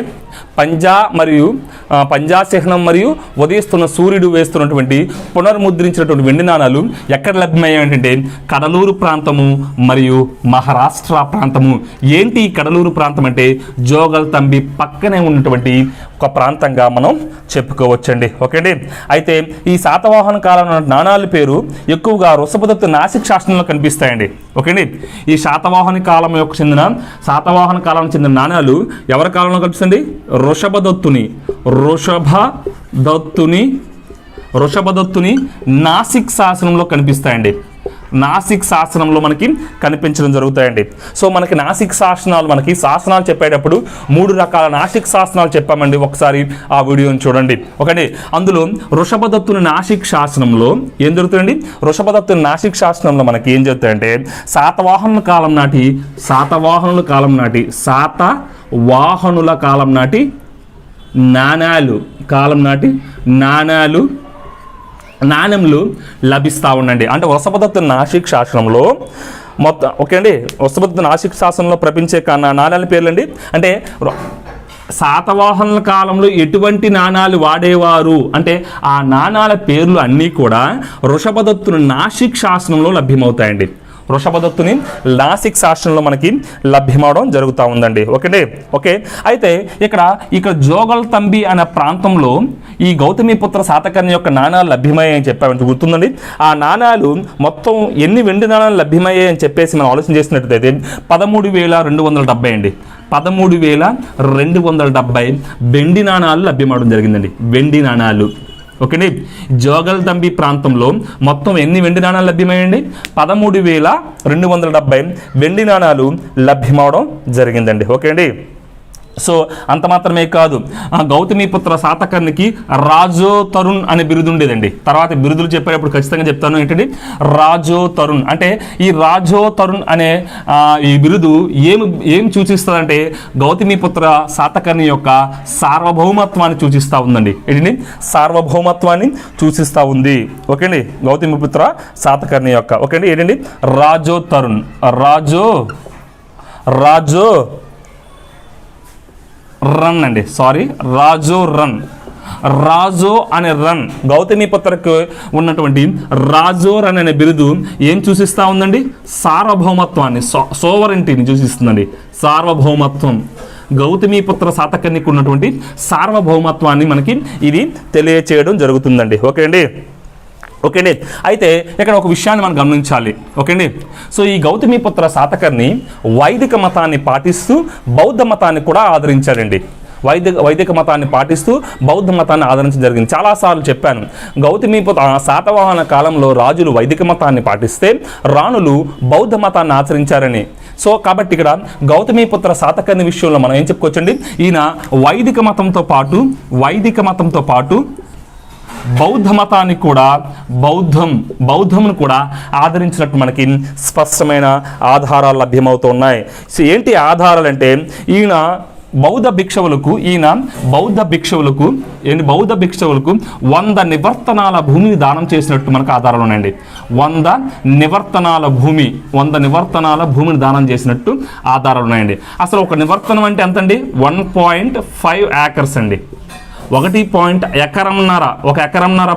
పంజా చిహ్నం మరియు ఉదయిస్తున్న సూర్యుడు వేస్తున్నటువంటి పునర్ముద్రించినటువంటి వెండి నాణాలు ఎక్కడ లభ్యమయ్యాయంటే కడలూరు ప్రాంతము మరియు మహారాష్ట్ర ప్రాంతము. ఏంటి ఈ కడలూరు ప్రాంతం అంటే జోగల్ తంబి పక్కనే ఉన్నటువంటి ఒక ప్రాంతంగా మనం చెప్పుకోవచ్చండి. ఓకే అండి. అయితే ఈ శాతవాహన కాలం నాణాల పేరు ఎక్కువగా వృషభదత్తు నాసిక్ శాసనంలో కనిపిస్తాయండి. ఓకే అండి. ఈ శాతవాహన కాలం చెందిన నాణాలు ఎవరి కాలంలో కనిపిస్తుంది? వృషభదత్తుని నాసిక్ శాసనంలో కనిపిస్తాయండి. నాసిక్ శాసనంలో మనకి కనిపించడం జరుగుతాయండి. సో మనకి నాసిక్ శాసనాలు చెప్పేటప్పుడు 3 రకాల నాసిక్ శాసనాలు చెప్పామండి. ఒకసారి ఆ వీడియోని చూడండి. ఓకే. అందులో వృషభదత్తుని నాసిక్ శాసనంలో ఏం జరుగుతుందండి? వృషభదత్తుని నాసిక్ శాసనంలో మనకి ఏం జరుగుతాయంటే శాతవాహనుల కాలం నాటి నాణ్యములు లభిస్తూ ఉండండి. అంటే వృషభదత్తు నాసిక్ శాసనంలో మొత్తం, ఓకే అండి, వృషభదత్తు నాసిక్ శాసనంలో ప్రపంచే నాణ్యాల పేర్లండి. అంటే శాతవాహనుల కాలంలో ఎటువంటి నాణాలు వాడేవారు అంటే ఆ నాణాల పేర్లు అన్నీ కూడా వృషభదత్తుని నాసిక్ శాసనంలో లభ్యమవుతాయండి. వృషభదత్తుని నాసిక్ శాసనంలో మనకి లభ్యమవడం జరుగుతూ ఉందండి. ఓకే. అయితే ఇక్కడ జోగల్ తంబి అనే ప్రాంతంలో ఈ గౌతమిపుత్ర శాతకర్ణి యొక్క నాణాలు లభ్యమయ్యాయని చెప్పామంటే గుర్తుందండి. ఆ నాణాలు మొత్తం ఎన్ని వెండి నాణాలు లభ్యమయ్యాయని చెప్పేసి మనం ఆలోచన చేసినట్లయితే 13,270 అండి. 13,270 వెండి నాణాలు లభ్యమవడం జరిగిందండి. వెండి నాణాలు. ఓకేండి. జోగల్ తంబి ప్రాంతంలో మొత్తం ఎన్ని వెండి నాణాలు లభ్యమయ్యండి? 13,270 వెండి నాణాలు లభ్యమవడం జరిగిందండి. ఓకే అండి. సో అంత మాత్రమే కాదు, గౌతమిపుత్ర శాతకర్ణికి రాజో తరుణ్ అనే బిరుదు ఉండేదండి. తర్వాత బిరుదులు చెప్పేటప్పుడు ఖచ్చితంగా చెప్తాను. ఏంటండి రాజో తరుణ్ అంటే, ఈ రాజో తరుణ్ అనే ఈ బిరుదు ఏం సూచిస్తుందంటే గౌతమిపుత్ర శాతకర్ణి యొక్క సార్వభౌమత్వాన్ని సూచిస్తూ ఉందండి. ఏంటండి సార్వభౌమత్వాన్ని సూచిస్తూ ఉంది. ఓకే అండి. గౌతమిపుత్ర శాతకర్ణి యొక్క ఓకే అండి ఏంటండి రాజో తరుణ్ రాజో రన్ అండి. రాజో అనే రన్ గౌతమిపుత్రకు ఉన్నటువంటి రాజో రన్ అనే బిరుదు ఏం సూచిస్తూ ఉందండి? సార్వభౌమత్వాన్ని, సోవరెంటీని సూచిస్తుందండి. సార్వభౌమత్వం, గౌతమిపుత్ర శాతకర్ణికి ఉన్నటువంటి సార్వభౌమత్వాన్ని మనకి ఇది తెలియచేయడం జరుగుతుందండి. ఓకే అండి. అయితే ఇక్కడ ఒక విషయాన్ని మనం గమనించాలి. ఓకే అండి. సో ఈ గౌతమిపుత్ర శాతకర్ణి వైదిక మతాన్ని పాటిస్తూ బౌద్ధ మతాన్ని కూడా ఆదరించాడండి. వైదిక మతాన్ని పాటిస్తూ బౌద్ధ మతాన్ని ఆదరించడం జరిగింది. చాలాసార్లు చెప్పాను, గౌతమిపుత్ర శాతవాహన కాలంలో రాజులు వైదిక మతాన్ని పాటిస్తే రాణులు బౌద్ధ మతాన్ని ఆచరించారని. సో కాబట్టి ఇక్కడ గౌతమిపుత్ర శాతకర్ణి విషయంలో మనం ఏం చెప్పుకోవచ్చండి? ఈయన వైదిక మతంతో పాటు బౌద్ధ మతాన్ని కూడా బౌద్ధమును కూడా ఆదరించినట్టు మనకి స్పష్టమైన ఆధారాలు లభ్యమవుతున్నాయి. సో ఏంటి ఆధారాలు అంటే, ఈయన బౌద్ధ భిక్షవులకు 100 నివర్తనాల భూమిని దానం చేసినట్టు మనకు ఆధారాలు ఉన్నాయండి. 100 నివర్తనాల భూమిని దానం చేసినట్టు ఆధారాలు ఉన్నాయండి. అసలు ఒక నివర్తనం అంటే ఎంతండి? 1.5 acres అండి. 1 ఎకరంన్నర, ఒక ఎకరంన్నర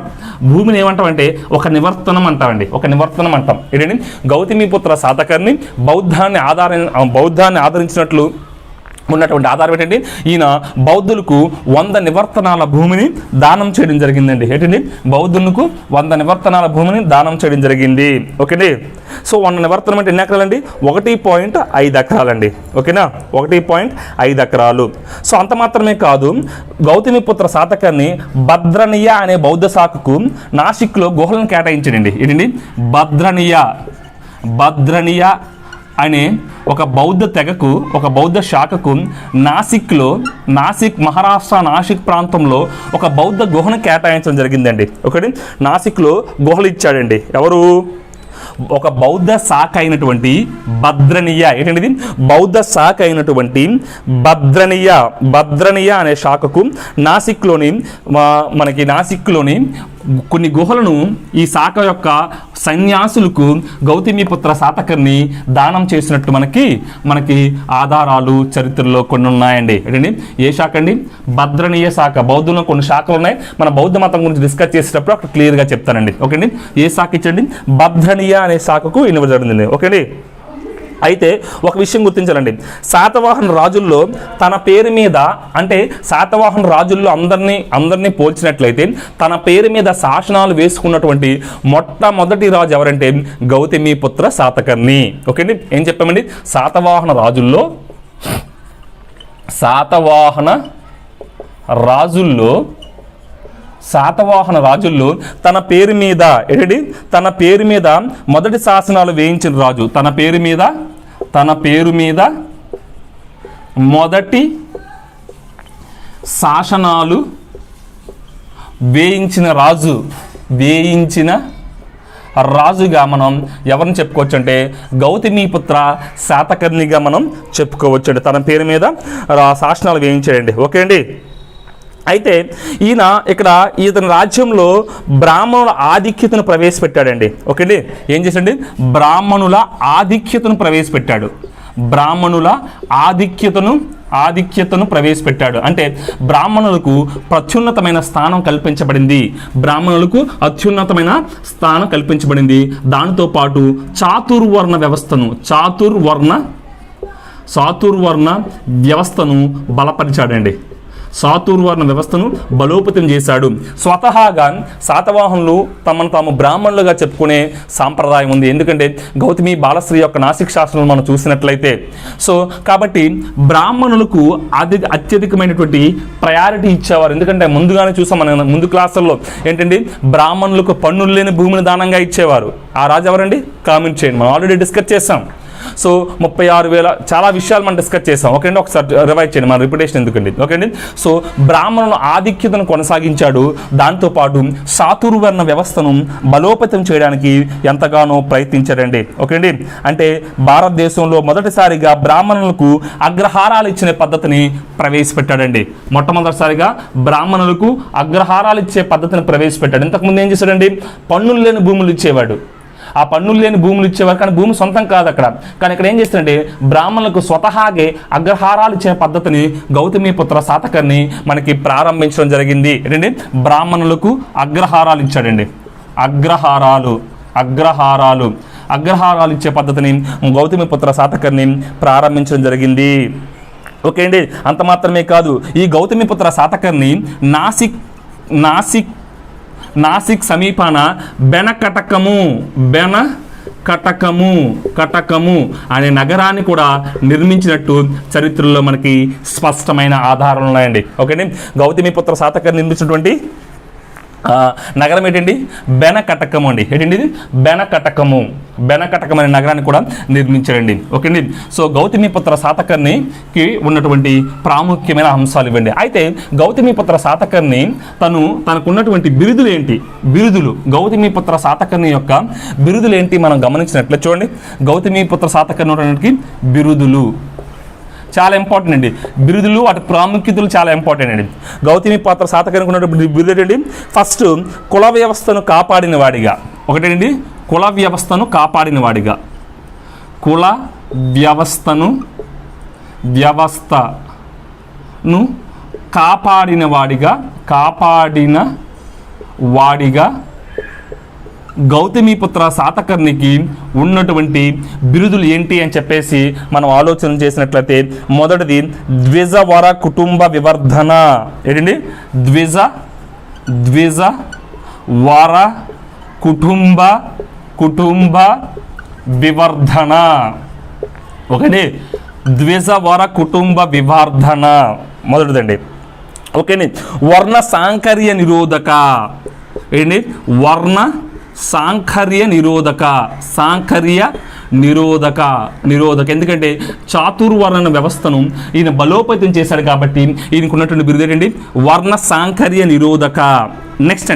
భూమిని ఏమంటామంటే ఒక నివర్తనం అంటామండి. ఏంటండి గౌతమిపుత్ర శాతకర్ణి బౌద్ధాన్ని ఆదరించినట్లు ఉన్నటువంటి ఆధారం ఏంటంటే, ఈయన బౌద్ధులకు 100 నివర్తనాల భూమిని దానం చేయడం జరిగిందండి. ఏంటండి బౌద్ధులకు 100 నివర్తనాల భూమిని దానం చేయడం జరిగింది. ఓకేనే. సో 100 నివర్తనం అంటే ఎన్ని ఎకరాలండి? 1.5 ఎకరాలండి. ఓకేనా, 1.5 ఎకరాలు. సో అంత మాత్రమే కాదు, గౌతమిపుత్ర శాతకర్ణి భద్రనియ అనే బౌద్ధ శాఖకు నాసిక్లో గుహలను కేటాయించాడండి. ఏంటండి భద్రనియ అనే ఒక బౌద్ధ తెగకు, ఒక బౌద్ధ శాఖకు మహారాష్ట్ర నాసిక్ ప్రాంతంలో ఒక బౌద్ధ గుహను కేటాయించడం జరిగిందండి. ఒకటి నాసిక్లో గుహలు ఇచ్చాడండి. ఎవరు? ఒక బౌద్ధ శాఖ అయినటువంటి భద్రనియ. ఏంటంటే బౌద్ధ శాఖ అయినటువంటి భద్రనియ అనే శాఖకు నాసిక్లోని కొన్ని గుహలను ఈ శాఖ యొక్క సన్యాసులకు గౌతమిపుత్ర శాతకర్ణి దానం చేసినట్టు మనకి ఆధారాలు చరిత్రలో కొన్ని ఉన్నాయండి. ఏంటండి ఏ శాఖ అండి? భద్రనీయ శాఖ. బౌద్ధంలో కొన్ని శాఖలు ఉన్నాయి. మన బౌద్ధ మతం గురించి డిస్కస్ చేసేటప్పుడు అక్కడ క్లియర్గా చెప్తానండి. ఓకే అండి. ఏ శాఖ ఇచ్చండి? భద్రనీయ అనే శాఖకు ఇవ్వడం జరిగింది. ఓకే అండి. అయితే ఒక విషయం గుర్తించాలండి, శాతవాహన రాజుల్లో తన పేరు మీద, అంటే శాతవాహన రాజుల్లో అందరినీ పోల్చినట్లయితే తన పేరు మీద శాసనాలు వేసుకున్నటువంటి మొట్టమొదటి రాజు ఎవరంటే గౌతమిపుత్ర శాతకర్ణి. ఓకే అండి. ఏం చెప్పామండి? శాతవాహన రాజుల్లో తన పేరు మీద మొదటి శాసనాలు వేయించిన రాజు, తన పేరు మీద మొదటి శాసనాలు వేయించిన రాజుగా మనం ఎవరిని చెప్పుకోవచ్చు అంటే గౌతమిపుత్ర శాతకర్ణిగా మనం చెప్పుకోవచ్చు అండి. తన పేరు మీద శాసనాలు వేయించాడండి. ఓకే అండి. అయితే ఇతని రాజ్యంలో బ్రాహ్మణుల ఆధిక్యతను ప్రవేశపెట్టాడండి. ఓకే అండి. ఏం చేశాడండి? బ్రాహ్మణుల ఆధిక్యతను ఆధిక్యతను ప్రవేశపెట్టాడు. అంటే బ్రాహ్మణులకు ప్రత్యున్నతమైన స్థానం కల్పించబడింది. బ్రాహ్మణులకు అత్యున్నతమైన స్థానం కల్పించబడింది. దానితో పాటు చాతుర్వర్ణ వ్యవస్థను బలపరిచాడండి. చాతుర్వర్ణ వ్యవస్థను బలోపేతం చేశాడు. స్వతహాగా శాతవాహనులు తమను తాము బ్రాహ్మణులుగా చెప్పుకునే సాంప్రదాయం ఉంది. ఎందుకంటే గౌతమి బాలశ్రీ యొక్క నాసిక్ శాస్త్రం మనం చూసినట్లయితే కాబట్టి బ్రాహ్మణులకు అత్యధికమైనటువంటి ప్రయారిటీ ఇచ్చేవారు. ఎందుకంటే ముందుగానే చూసాం మన ముందు క్లాసుల్లో ఏంటండి, బ్రాహ్మణులకు పన్నులు లేని భూమిని దానంగా ఇచ్చేవారు. ఆ రాజు ఎవరండి? కామెంట్ చేయండి. మనం ఆల్రెడీ డిస్కస్ చేసాం. 36,000 చాలా విషయాలు మనం డిస్కస్ చేసాం. ఓకే అండి, ఒకసారి రివైజ్ చేయండి, మన రిపిటేషన్ ఎందుకండి. ఓకే అండి, బ్రాహ్మణుల ఆధిక్యతను కొనసాగించాడు. దాంతోపాటు చాతుర్వర్ణ వ్యవస్థను బలోపేతం చేయడానికి ఎంతగానో ప్రయత్నించాడండి. ఓకే అండి, అంటే భారతదేశంలో మొదటిసారిగా బ్రాహ్మణులకు అగ్రహారాలు ఇచ్చిన పద్ధతిని ప్రవేశపెట్టాడండి. మొట్టమొదటిసారిగా బ్రాహ్మణులకు అగ్రహారాలు ఇచ్చే పద్ధతిని ప్రవేశపెట్టాడు. ఇంతకుముందు ఏం చేశాడండి? పన్నులు లేని భూములు ఇచ్చేవాడు. ఆ పన్నులు లేని భూములు ఇచ్చేవారు, కానీ భూమి సొంతం కాదు అక్కడ. కానీ ఇక్కడ ఏం చేస్తాడంటే బ్రాహ్మణులకు స్వతహాగే అగ్రహారాలు ఇచ్చే పద్ధతిని గౌతమిపుత్ర శాతకర్ణి మనకి ప్రారంభించడం జరిగింది. ఏంటంటే బ్రాహ్మణులకు అగ్రహారాలు ఇచ్చాడండి. అగ్రహారాలు ఇచ్చే పద్ధతిని గౌతమిపుత్ర శాతకర్ణి ప్రారంభించడం జరిగింది. ఓకే అండి, అంత మాత్రమే కాదు, ఈ గౌతమిపుత్ర శాతకర్ణి నాసిక్ సమీపాన కటకము అనే నగరాన్ని కూడా నిర్మించినట్టు చరిత్రలో మనకి స్పష్టమైన ఆధారాలు ఉన్నాయండి. ఓకేండి, గౌతమిపుత్ర శాతకర్ణి నిర్మించినటువంటి నగరం ఏంటండి? బెనకటకము అండి. ఏంటండి ఇది? బెనకటకం అనే నగరాన్ని కూడా నిర్మించాడండి. ఓకే అండి, గౌతమిపుత్ర శాతకర్ణికి ఉన్నటువంటి ప్రాముఖ్యమైన అంశాలు ఇవ్వండి. అయితే గౌతమిపుత్ర శాతకర్ణి తనకున్నటువంటి బిరుదులు ఏంటి? గౌతమిపుత్ర శాతకర్ణి యొక్క బిరుదులు ఏంటి మనం గమనించినట్లే చూడండి. గౌతమిపుత్ర శాతకర్ణి ఉన్నటువంటి బిరుదులు చాలా ఇంపార్టెంట్ అండి. బిరుదులు వాటి ప్రాముఖ్యతలు చాలా ఇంపార్టెంట్ అండి. గౌతమిపుత్ర శాతకర్ణికి ఉన్నటువంటి బిరుదు ఏంటండి? ఫస్ట్ కుల వ్యవస్థను కాపాడిన వాడిగా. ఒకటేంటి? కుల వ్యవస్థను కాపాడిన వాడిగా. కాపాడిన వాడిగా గౌతమిపుత్ర శాతకర్ణికి ఉన్నటువంటి బిరుదులు ఏంటి అని చెప్పేసి మనం ఆలోచన చేసినట్లయితే, మొదటిది ద్విజవర కుటుంబ వివర్ధన. ఏంటండి? ద్విజవర కుటుంబ వివర్ధన. ఓకేండి, ద్విజవర కుటుంబ వివర్ధన మొదటిదండి. ఓకేండి, వర్ణ సాంకర్య నిరోధక. ఏంటి? వర్ణ సాంకర్య నిరోధక. ఎందుకంటే చాతుర్వర్ణ వ్యవస్థను ఈయన బలోపేతం చేశాడు కాబట్టి ఈయనకున్నటువంటి బిరుదు ఏంటండి? వర్ణ సాంకర్య నిరోధక. నెక్స్ట్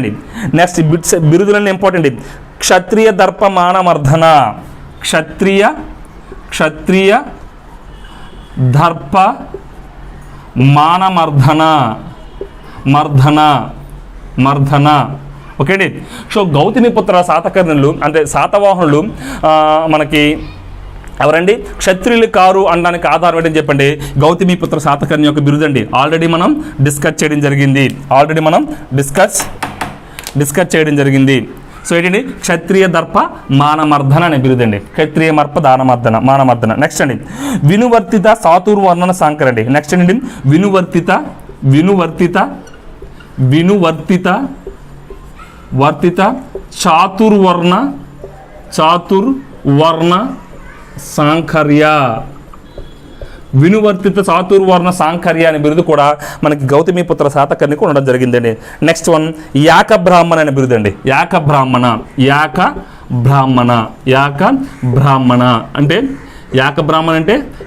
బిరుదులన్నీ ఇంపార్టెంట్. క్షత్రియ దర్ప మానమర్ధన. క్షత్రియ దర్ప మర్ధన. ఓకే అండి, గౌతమిపుత్ర శాతకర్ణులు అంటే శాతవాహనులు మనకి ఎవరండి? క్షత్రియులు కారు అనడానికి ఆధారం ఏంటని చెప్పండి, గౌతమిపుత్ర శాతకర్ణి యొక్క బిరుదండి. ఆల్రెడీ మనం డిస్కస్ చేయడం జరిగింది. ఏంటండి? క్షత్రియ దర్ప మానమర్ధన అనే బిరుదండి. క్షత్రియ మర్ప మానమర్ధన. నెక్స్ట్ అండి వినువర్తిత చాతుర్వర్ణ సాంకర్ అండి. నెక్స్ట్ అండి వినువర్తిత చాతుర్వర్ణ సాంకర్య. వినువర్తిత చాతుర్వర్ణ సాంకర్య అనే బిరుదు కూడా మనకి గౌతమిపుత్ర శాతకర్ణికి ఉండడం జరిగిందండి. నెక్స్ట్ వన్ యాక బ్రాహ్మణ అనే బిరుదు అండి. యాక బ్రాహ్మణ అంటే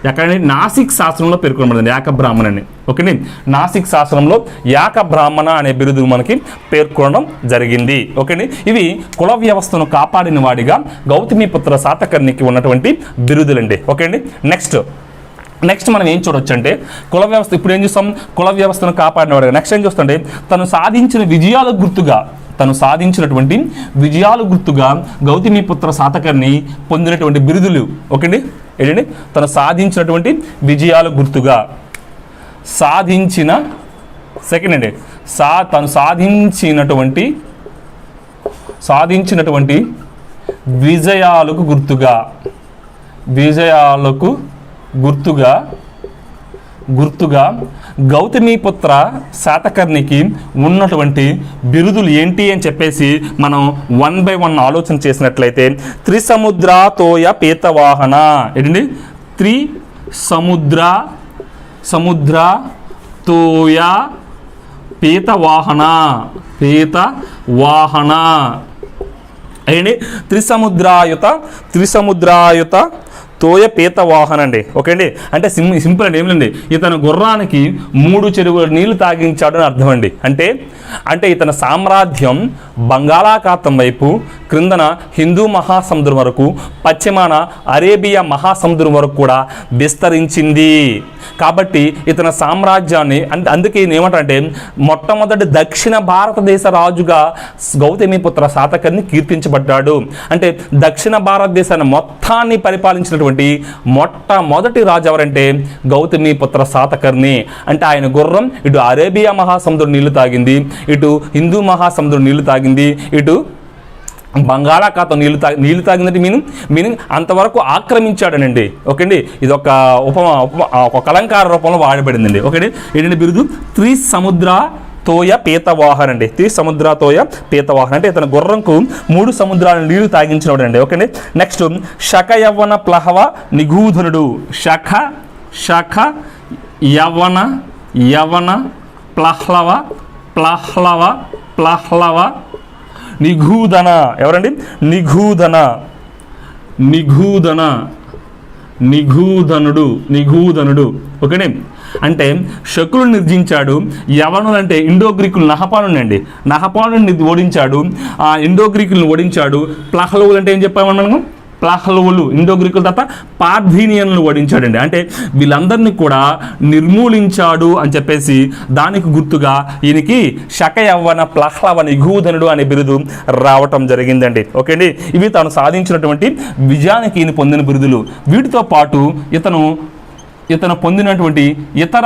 ఎక్కడంటే నాసిక్ శాస్త్రంలో పేర్కొనబడింది యాక బ్రాహ్మణ అని. ఓకేండి, నాసిక్ శాస్త్రంలో యాక బ్రాహ్మణ అనే బిరుదు మనకి పేర్కొనడం జరిగింది. ఓకేండి, ఇవి కుల వ్యవస్థను కాపాడిన వాడిగా గౌతమిపుత్ర శాతకర్ణికి ఉన్నటువంటి బిరుదులండి. ఓకేండి, నెక్స్ట్ మనం ఏం చూడొచ్చు అంటే కుల వ్యవస్థ. ఇప్పుడు ఏం చూస్తాం? కుల వ్యవస్థను కాపాడినవాడుగా. నెక్స్ట్ ఏం చూస్తుంటే తను సాధించినటువంటి విజయాలు గుర్తుగా గౌతమిపుత్ర శాతకర్ణి పొందినటువంటి బిరుదులు. ఓకేండి, ఏంటండి? తను సాధించినటువంటి విజయాలు గుర్తుగా సాధించిన సెకండ్ అండి తను సాధించినటువంటి విజయాలకు గుర్తుగా గౌతమిపుత్ర శాతకర్ణికి ఉన్నటువంటి బిరుదులు ఏంటి అని చెప్పేసి మనం 1 by 1 ఆలోచన చేసినట్లయితే త్రిసముద్రాతోయ పీతవాహన ఏంటండి సముద్రతోయ పీతవాహన ఏంటి త్రిసముద్రాయుత తోయ పీతవాహన అండి. ఓకే అండి, అంటే సింపుల్ అండి, ఏమిటండి ఇతను గుర్రానికి 3 చెరువుల నీళ్లు తాగించాడు అని అర్థం అండి. అంటే ఇతని సామ్రాజ్యం బంగాళాఖాతం వైపు, క్రిందన హిందూ మహాసముద్రం వరకు, పశ్చిమాన అరేబియా మహాసముద్రం వరకు కూడా విస్తరించింది. కాబట్టి ఇతని సామ్రాజ్యాన్ని అందుకే ఏమంటారంటే మొట్టమొదటి దక్షిణ భారతదేశ రాజుగా గౌతమిపుత్ర శాతకర్ణి కీర్తించబడ్డాడు. అంటే దక్షిణ భారతదేశాన్ని మొత్తాన్ని పరిపాలించినటువంటి మొట్టమొదటి రాజు ఎవరంటే గౌతమిపుత్ర శాతకర్ణి. అంటే ఆయన గుర్రం ఇటు అరేబియా మహాసముద్రం నీళ్లు తాగింది, ఇటు హిందూ మహాసముద్రం నీళ్లు తాగింది, ఇటు బంగాళాఖాతం నీళ్లు తాగిందంటే మీనింగ్ అంతవరకు ఆక్రమించాడనండి. ఓకే అండి, ఇది ఒక ఒక అలంకార రూపంలో వాడబడిందండి. ఓకే అండి, ఏంటంటే బిరుదు త్రిసముద్రాతోయ పీతవాహన అండి. త్రిసముద్రాతోయ పీతవాహన అంటే ఇతని గుర్రంకు 3 సముద్రాల నీళ్లు తాగించినవాడు అండి. ఓకే అండి, నెక్స్ట్ శక యవ్వన ప్లహవ నిగూధనుడు. శక యవ్వన ప్లహ్లవ నిగూధన. ఎవరండి? నిగూధనుడు. ఓకేనే, అంటే శకులు నిర్జించాడు. యవనులు అంటే ఇండో గ్రీకులు నహపానుని ఓడించాడు. ఆ ఇండో గ్రీకులను ఓడించాడు. ప్లహ్లవులు అంటే ఏం చెప్పామని మనము? ప్లహ్లవులు ఇండో గ్రీకుల తర్వాత పార్థీనియన్లు ఓడించాడండి. అంటే వీళ్ళందరినీ కూడా నిర్మూలించాడు అని చెప్పేసి దానికి గుర్తుగా ఈయనకి శక యవ్వన ప్లహ్లవ నిగూధనుడు అనే బిరుదు రావటం జరిగిందండి. ఓకే అండి, ఇవి తాను సాధించినటువంటి విజయానికి ఈయన పొందిన బిరుదులు. వీటితో పాటు ఇతను పొందినటువంటి ఇతర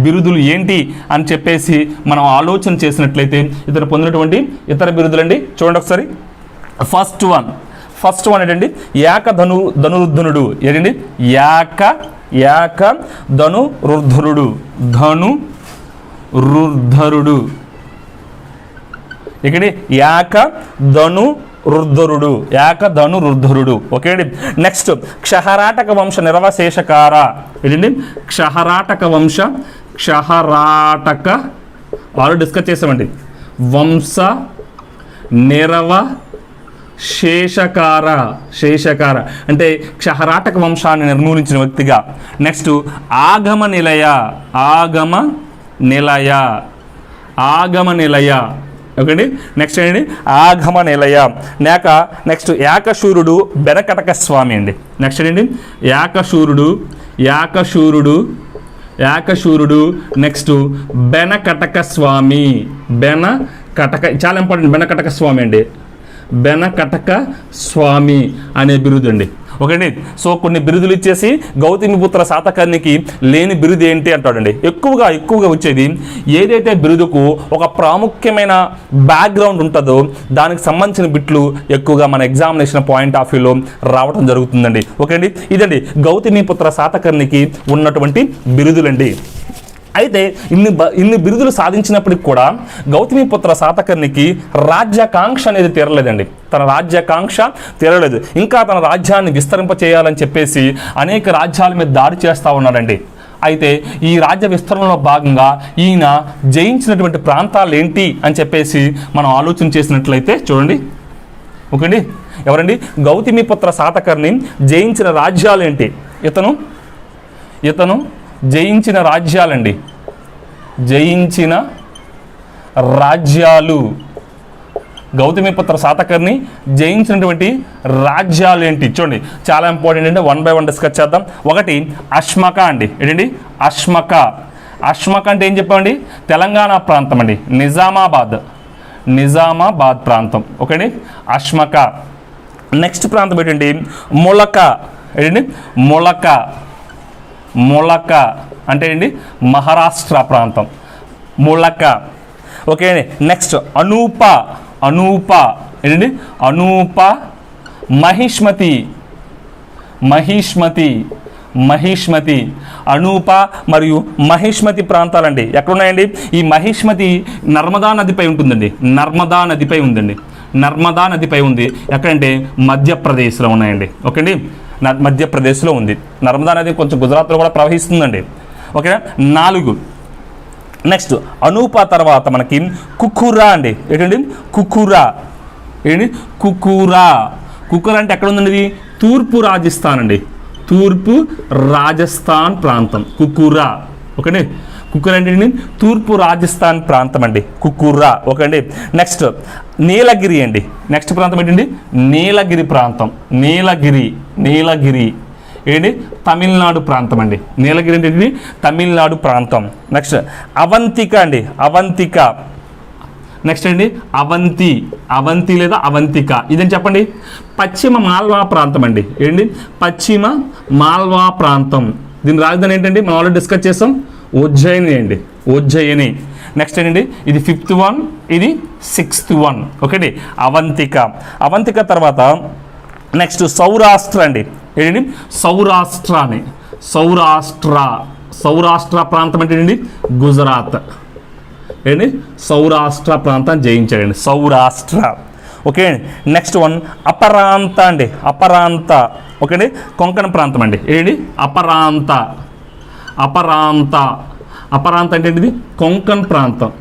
బిరుదులు ఏంటి అని చెప్పేసి మనం ఆలోచన చేసినట్లయితే ఇతను పొందినటువంటి ఇతర బిరుదులండి చూడండి ఒకసారి. ఫస్ట్ వన్ ఏంటండి ధనురుద్ధనుడు. ఏంటండి? యాక ధనురుద్ధరుడు. ఇక్కడ యాక ధనురుద్ధరుడు. ఓకే అండి, నెక్స్ట్ క్షహరాటక వంశ నిరవశేషకార. ఏంటండి? క్షహరాటక ఆల్రెడీ డిస్కస్ చేసామండి. వంశ శేషకార అంటే క్షహరాటక వంశాన్ని నిర్మూలించిన వ్యక్తిగా. నెక్స్ట్ ఆగమ నిలయ. ఓకే అండి, నెక్స్ట్ ఏంటండి? ఆగమ నిలయ. నెక్స్ట్ యాకశూరుడు బెనకటక స్వామి అండి. నెక్స్ట్ ఏంటండి? యాకశూరుడు. నెక్స్ట్ బెనకటక స్వామి. చాలా ఇంపార్టెంట్, బెనకటక స్వామి అండి. బెనకటక స్వామి అనే బిరుదు అండి. ఓకే అండి, సో కొన్ని బిరుదులు ఇచ్చేసి గౌతమిపుత్ర శాతకర్ణికి లేని బిరుదు ఏంటి అంటాడండి. ఎక్కువగా వచ్చేది ఏదైతే బిరుదుకు ఒక ప్రాముఖ్యమైన బ్యాక్గ్రౌండ్ ఉంటుందో దానికి సంబంధించిన బిట్లు ఎక్కువగా మన ఎగ్జామినేషన్ పాయింట్ ఆఫ్ వ్యూలో రావడం జరుగుతుందండి. ఓకే అండి, ఇదండి గౌతమిపుత్ర శాతకర్ణికి ఉన్నటువంటి బిరుదులండి. అయితే ఇన్ని బిరుదులు సాధించినప్పటికి కూడా గౌతమిపుత్ర శాతకర్ణికి రాజ్యాకాంక్ష అనేది తీరలేదండి. తన రాజ్యాకాంక్ష తీరలేదు. ఇంకా తన రాజ్యాన్ని విస్తరింపచేయాలని చెప్పేసి అనేక రాజ్యాల మీద దాడి చేస్తూ ఉన్నాడండి. అయితే ఈ రాజ్య విస్తరణలో భాగంగా ఈయన జయించినటువంటి ప్రాంతాలు ఏంటి అని చెప్పేసి మనం ఆలోచన చేసినట్లయితే చూడండి. ఓకే అండి, ఎవరండి? గౌతమిపుత్ర శాతకర్ణి జయించిన రాజ్యాలు ఏంటి? ఇతను జయించిన రాజ్యాలండి. గౌతమిపుత్ర శాతకర్ణి జయించినటువంటి రాజ్యాలు ఏంటి చూడండి. చాలా ఇంపార్టెంట్ అంటే 1 by 1 డిస్కస్ చేద్దాం. ఒకటి అశ్మక అండి. ఏంటండి? అశ్మక అంటే ఏం చెప్పండి? తెలంగాణ ప్రాంతం అండి. నిజామాబాద్ ప్రాంతం. ఓకే అండి, అశ్మక. నెక్స్ట్ ప్రాంతం ఏంటండి? ఏంటండి ములక అంటే ఏంటి మహారాష్ట్ర ప్రాంతం ములక. ఓకే అండి. నెక్స్ట్ అనూప ఏంటండి అనూప మహిష్మతి అనూప మరియు మహిష్మతి ప్రాంతాలండి ఎక్కడున్నాయండి? ఈ మహిష్మతి నర్మదా నదిపై ఉంటుందండి. నర్మదా నదిపై ఉంది. ఎక్కడంటే మధ్యప్రదేశ్లో ఉన్నాయండి. ఓకే అండి, మధ్యప్రదేశ్లో ఉంది. నర్మదా నది కొంచెం గుజరాత్లో కూడా ప్రవహిస్తుందండి. ఓకేనా. 4. నెక్స్ట్ అనూప తర్వాత మనకి కుకురా అండి. ఏంటండి కుకురా అంటే ఎక్కడ ఉందండి? ఇది తూర్పు రాజస్థాన్ ప్రాంతం కుకురా. ఓకే అండి. కుకురా అంటే తూర్పు రాజస్థాన్ ప్రాంతం అండి కుకురా. ఓకే అండి. నెక్స్ట్ నీలగిరి అండి. నెక్స్ట్ ప్రాంతం ఏంటండి? నీలగిరి ప్రాంతం. నీలగిరి ఏంటి? తమిళనాడు ప్రాంతం అండి. నీలగిరి అంటే తమిళనాడు ప్రాంతం. నెక్స్ట్ అవంతిక అండి. నెక్స్ట్ అండి అవంతి లేదా అవంతిక. ఇదని చెప్పండి. పశ్చిమ మాల్వా ప్రాంతం అండి. ఏంటి? పశ్చిమ మాల్వా ప్రాంతం. దీని రాజధాని ఏంటండి? మనం ఆల్రెడీ డిస్కస్ చేస్తాం. ఉజ్జయిని. నెక్స్ట్ ఏంటండి? ఇది 5th one, ఇది 6th one. ఓకే అండి. అవంతిక తర్వాత నెక్స్ట్ సౌరాష్ట్ర అండి. ఏంటండి? సౌరాష్ట్ర ప్రాంతం అంటే ఏంటండి? గుజరాత్. ఏంటి? సౌరాష్ట్ర ప్రాంతం జయించాడండి సౌరాష్ట్ర. ఓకే అండి. నెక్స్ట్ వన్ అపరాంత అండి. ఓకే అండి. కొంకణ ప్రాంతం అండి. ఏంటి? అపరాంత అంటే ఏంటిది? కొంకణ్ ప్రాంతం.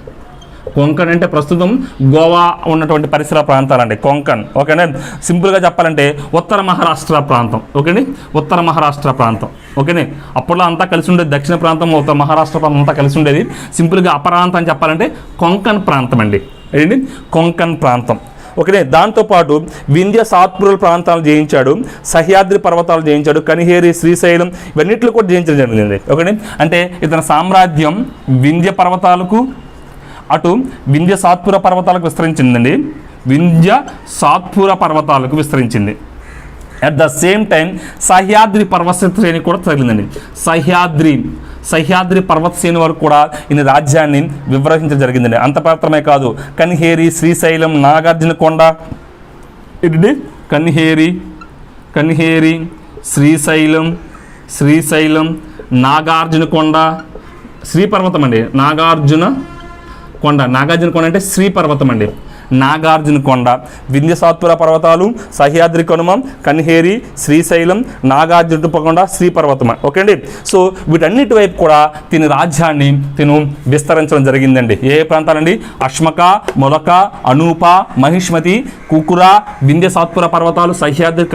కొంకణ్ అంటే ప్రస్తుతం గోవా ఉన్నటువంటి పరిసర ప్రాంతాలండి కొంకణ్. ఓకేనా. సింపుల్గా చెప్పాలంటే ఉత్తర మహారాష్ట్ర ప్రాంతం. ఓకేండి. ఉత్తర మహారాష్ట్ర ప్రాంతం. ఓకేనే. అప్పట్లో అంతా కలిసి ఉండేది. దక్షిణ ప్రాంతం ఉత్తర మహారాష్ట్ర ప్రాంతం అంతా కలిసి ఉండేది. సింపుల్గా అపరాంతం అని చెప్పాలంటే కొంకణ్ ప్రాంతం అండి. ఏంటి? కొంకణ్ ప్రాంతం. ఓకే. దాంతోపాటు వింధ్య సాత్పురుల ప్రాంతాలు జయించాడు, సహ్యాద్రి పర్వతాలు జయించాడు, కనిహేరి, శ్రీశైలం ఇవన్నిట్లో కూడా జయించడం జరిగింది. ఓకే. అంటే ఇతని సామ్రాజ్యం వింధ్య పర్వతాలకు అటు వింధ్య సాత్పుర పర్వతాలకు విస్తరించిందండి. At the same time Sahyadri పర్వత శ్రేణి కూడా తగిలిందండి. సహ్యాద్రి పర్వత శ్రేణి వరకు కూడా ఈ రాజ్యాన్ని వివరించడం జరిగిందండి. అంత మాత్రమే కాదు, కనిహేరి, శ్రీశైలం, నాగార్జునకొండ, ఇది కనిహేరి, శ్రీశైలం, నాగార్జునకొండ, శ్రీపర్వతం అండి. నాగార్జునకొండ అంటే శ్రీపర్వతం అండి. నాగార్జునకొండ, వింధ్య సాత్పుర పర్వతాలు, సహ్యాద్రి కనుమ, కనిహేరి, శ్రీశైలం, నాగార్జునకొండ, శ్రీపర్వతం. ఓకే అండి. సో వీటన్నిటి వైపు కూడా తిని రాజ్యాన్ని విస్తరించడం జరిగిందండి. ఏ ప్రాంతాలండి? అశ్మక, మొలక, అనూప, మహిష్మతి, కుకురా, వింధ్య సాత్పుర పర్వతాలు, సహ్యాద్రి,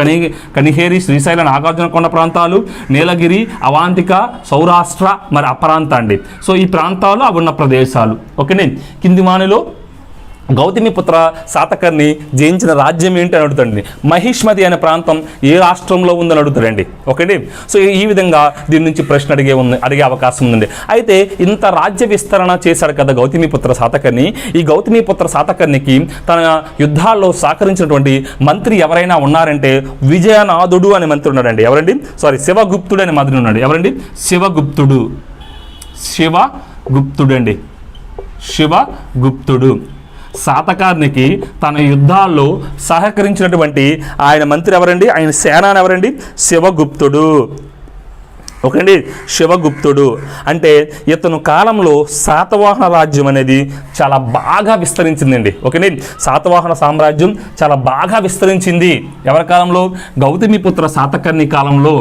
కనిహేరి, శ్రీశైలం, నాగార్జునకొండ ప్రాంతాలు, నీలగిరి, అవాంతిక, సౌరాష్ట్ర మరి అపరాంత అండి. సో ఈ ప్రాంతాలు అవి ఉన్న ప్రదేశాలు. ఓకేనే. కింది వానిలో గౌతమిపుత్ర శాతకర్ణి జయించిన రాజ్యం ఏంటి అని అడుగుతాడండి. మహిష్మతి అనే ప్రాంతం ఏ రాష్ట్రంలో ఉందని అడుగుతాడండి. ఓకే. సో ఈ విధంగా దీని నుంచి ప్రశ్న అడిగే అవకాశం ఉందండి. అయితే ఇంత రాజ్య విస్తరణ చేశాడు కదా గౌతమిపుత్ర శాతకర్ణి. ఈ గౌతమిపుత్ర శాతకర్ణికి తన యుద్ధాల్లో సహకరించినటువంటి మంత్రి ఎవరైనా ఉన్నారంటే విజయనాథుడు అనే మంత్రి ఉన్నాడండి. ఎవరండి? శివగుప్తుడు అనే మంత్రి ఉన్నాడు. ఎవరండి? శివగుప్తుడు. శాతకర్ణికి తన యుద్ధాల్లో సహకరించినటువంటి ఆయన మంత్రి ఎవరండి? ఆయన సేనాని ఎవరండి? శివగుప్తుడు. ఓకే అండి. శివగుప్తుడు అంటే ఇతను కాలంలో శాతవాహన రాజ్యం అనేది చాలా బాగా విస్తరించిందండి. ఓకేనే. శాతవాహన సామ్రాజ్యం చాలా బాగా విస్తరించింది. ఎవరి కాలంలో? గౌతమిపుత్ర శాతకర్ణి కాలంలో.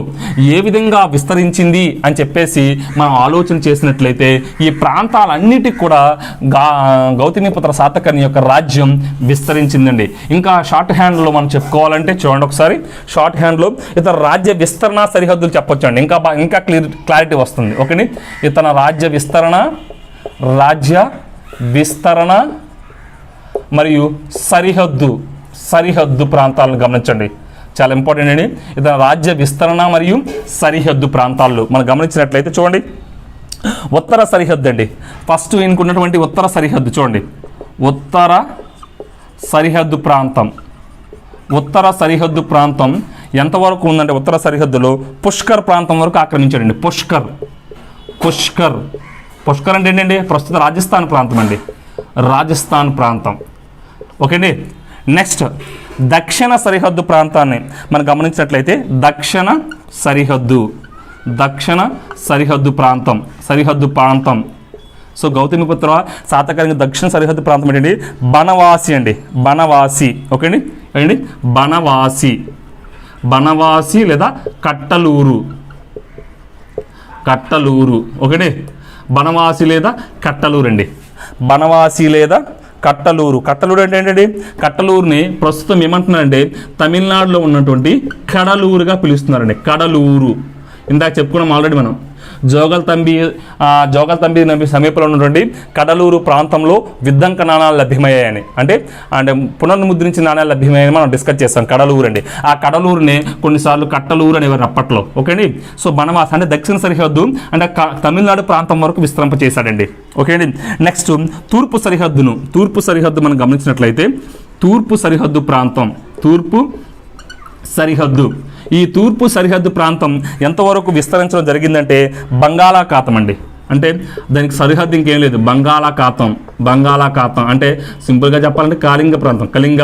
ఏ విధంగా విస్తరించింది అని చెప్పేసి మనం ఆలోచన చేసినట్లయితే ఈ ప్రాంతాలన్నిటికీ కూడా గౌతమిపుత్ర శాతకర్ణి యొక్క రాజ్యం విస్తరించిందండి. ఇంకా షార్ట్ హ్యాండ్లో మనం చెప్పుకోవాలంటే చూడండి ఒకసారి. షార్ట్ హ్యాండ్లో ఇతర రాజ్య విస్తరణ సరిహద్దులు చెప్పొచ్చండి. ఇంకా క్లారిటీ వస్తుంది. ఓకేని. ఇతన రాజ్య విస్తరణ మరియు సరిహద్దు ప్రాంతాలను గమనించండి. చాలా ఇంపార్టెంట్ అండి. ఇతన రాజ్య విస్తరణ మరియు సరిహద్దు ప్రాంతాలు మనం గమనించినట్లయితే చూడండి. ఉత్తర సరిహద్దు అండి. ఫస్ట్ ఈయనకున్నటువంటి ఉత్తర సరిహద్దు చూడండి. ఉత్తర సరిహద్దు ప్రాంతం ఎంతవరకు ఉందంటే ఉత్తర సరిహద్దులో పుష్కర్ ప్రాంతం వరకు ఆక్రమించాడండి. పుష్కర్ అంటే ఏంటండి? ప్రస్తుత రాజస్థాన్ ప్రాంతం అండి, రాజస్థాన్ ప్రాంతం. ఓకే అండి. నెక్స్ట్ దక్షిణ సరిహద్దు ప్రాంతాన్ని మనం గమనించినట్లయితే దక్షిణ సరిహద్దు ప్రాంతం. సో గౌతమిపుత్ర శాతకర్ణి దక్షిణ సరిహద్దు ప్రాంతం ఏంటండి? బనవాసి అండి, బనవాసి. ఓకే అండి. ఏంటి? బనవాసి లేదా కట్టలూరు. ఓకే, బనవాసి లేదా కట్టలూరు అండి. బనవాసి లేదా కట్టలూరు అంటే ఏంటండి? కట్టలూరుని ప్రస్తుతం ఏమంటున్నారంటే తమిళనాడులో ఉన్నటువంటి కడలూరుగా పిలుస్తున్నారండి. కడలూరు ఇందాక చెప్పుకున్నాం ఆల్రెడీ మనం. జోగల్తంబి సమీపంలో ఉన్నటువంటి కడలూరు ప్రాంతంలో విద్దంక నాణాలు లభ్యమయ్యాయని, అంటే పునర్ముద్రించిన నాణాలు లభ్యమయ్యాయని మనం డిస్కస్ చేస్తాం. కడలూరు అండి. ఆ కడలూరుని కొన్నిసార్లు కట్టలూరు అనేవారు అప్పట్లో. ఓకే అండి. సో బనవాసి అంటే దక్షిణ సరిహద్దు అంటే తమిళనాడు ప్రాంతం వరకు విస్తరింపచేశాడండి. ఓకే అండి. నెక్స్ట్ తూర్పు సరిహద్దు మనం గమనించినట్లయితే తూర్పు సరిహద్దు ప్రాంతం, ఈ తూర్పు సరిహద్దు ప్రాంతం ఎంతవరకు విస్తరించడం జరిగిందంటే బంగాళాఖాతం అండి. అంటే దానికి సరిహద్దు ఇంకేం లేదు, బంగాళాఖాతం అంటే సింపుల్గా చెప్పాలంటే కళింగ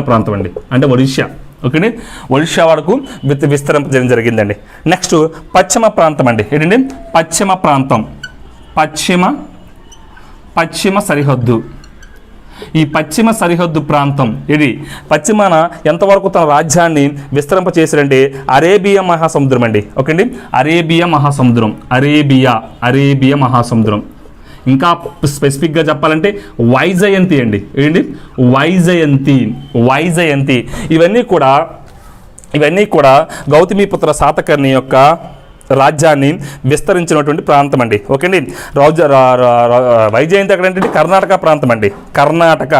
ప్రాంతం అండి, అంటే ఒడిషా. ఓకే, ఒడిషా వరకు విస్తరించడం జరిగిందండి. నెక్స్ట్ పశ్చిమ ప్రాంతం అండి. ఏంటండి? పశ్చిమ సరిహద్దు. ఈ పశ్చిమ సరిహద్దు ప్రాంతం ఇది పశ్చిమాన ఎంతవరకు తన రాజ్యాన్ని విస్తరింపచేశారంటే అరేబియా మహాసముద్రం అండి. ఓకే అండి. అరేబియా మహాసముద్రం. ఇంకా స్పెసిఫిక్గా చెప్పాలంటే వైజయంతి అండి. ఏంటి? వైజయంతి. ఇవన్నీ కూడా గౌతమిపుత్ర శాతకర్ణి యొక్క రాజ్యాన్ని విస్తరించినటువంటి ప్రాంతం అండి. ఓకే అండి. వైజయంతి ఎక్కడ అంటే కర్ణాటక ప్రాంతం అండి, కర్ణాటక.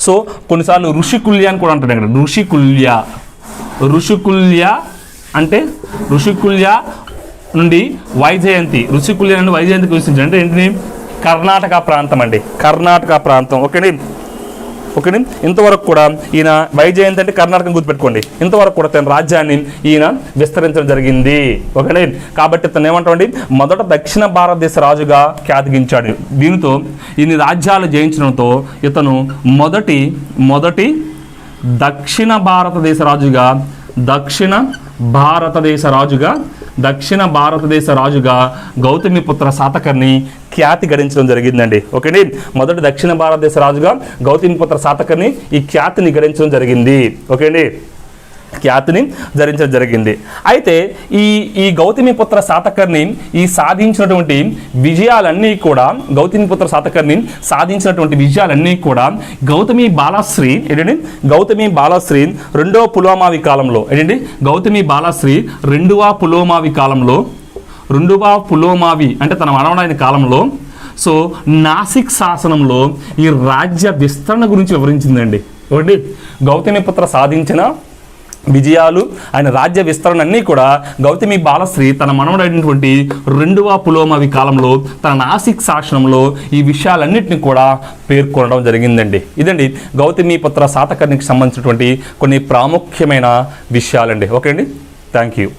సో కొన్నిసార్లు ఋషికుల్య అని కూడా అంటారు. ఋషికుల్య అంటే ఋషికుల్య నుండి వైజయంతి విస్తరించారు అంటే ఏంటి? కర్ణాటక ప్రాంతం అండి, కర్ణాటక ప్రాంతం. ఓకే, ఇంతవరకు కూడా ఈయన వైజయంతి అంటే కర్ణాటకం గుర్తుపెట్టుకోండి. ఇంతవరకు కూడా తన రాజ్యాన్ని ఈయన విస్తరించడం జరిగింది. ఓకే, కాబట్టి ఇతను ఏమంటామండి? మొదట దక్షిణ భారతదేశ రాజుగా ఖ్యాతిగించాడు. దీనితో ఇన్ని రాజ్యాలు జయించడంతో ఇతను మొదటి దక్షిణ భారతదేశ రాజుగా గౌతమిపుత్ర శాతకర్ణి ఖ్యాతి గడించడం జరిగిందండి. ఓకేండి. మొదటి దక్షిణ భారతదేశ రాజుగా గౌతమిపుత్ర శాతకర్ణి ఈ ఖ్యాతిని గడించడం జరిగింది. ఓకేండి, ఖ్యాతిని ధరించడం జరిగింది. అయితే ఈ గౌతమిపుత్ర శాతకర్ణి సాధించినటువంటి విజయాలన్నీ కూడా గౌతమి బాలశ్రీ రెండవ పులోమావి కాలంలో అంటే తన మనవడైన కాలంలో సో నాసిక్ శాసనంలో ఈ రాజ్య విస్తరణ గురించి వివరించిందండి. ఒకటి గౌతమిపుత్ర సాధించిన విజయాలు, ఆయన రాజ్య విస్తరణ అన్నీ కూడా గౌతమి బాలశ్రీ తన మనవడైనటువంటి రెండవ పులోమావి కాలంలో తన నాసిక్ శాసనంలో ఈ విషయాలన్నింటినీ కూడా పేర్కొనడం జరిగిందండి. ఇదండి గౌతమిపుత్ర శాతకర్ణికి సంబంధించినటువంటి కొన్ని ప్రాముఖ్యమైన విషయాలండి. ఓకే అండి, థ్యాంక్ యూ.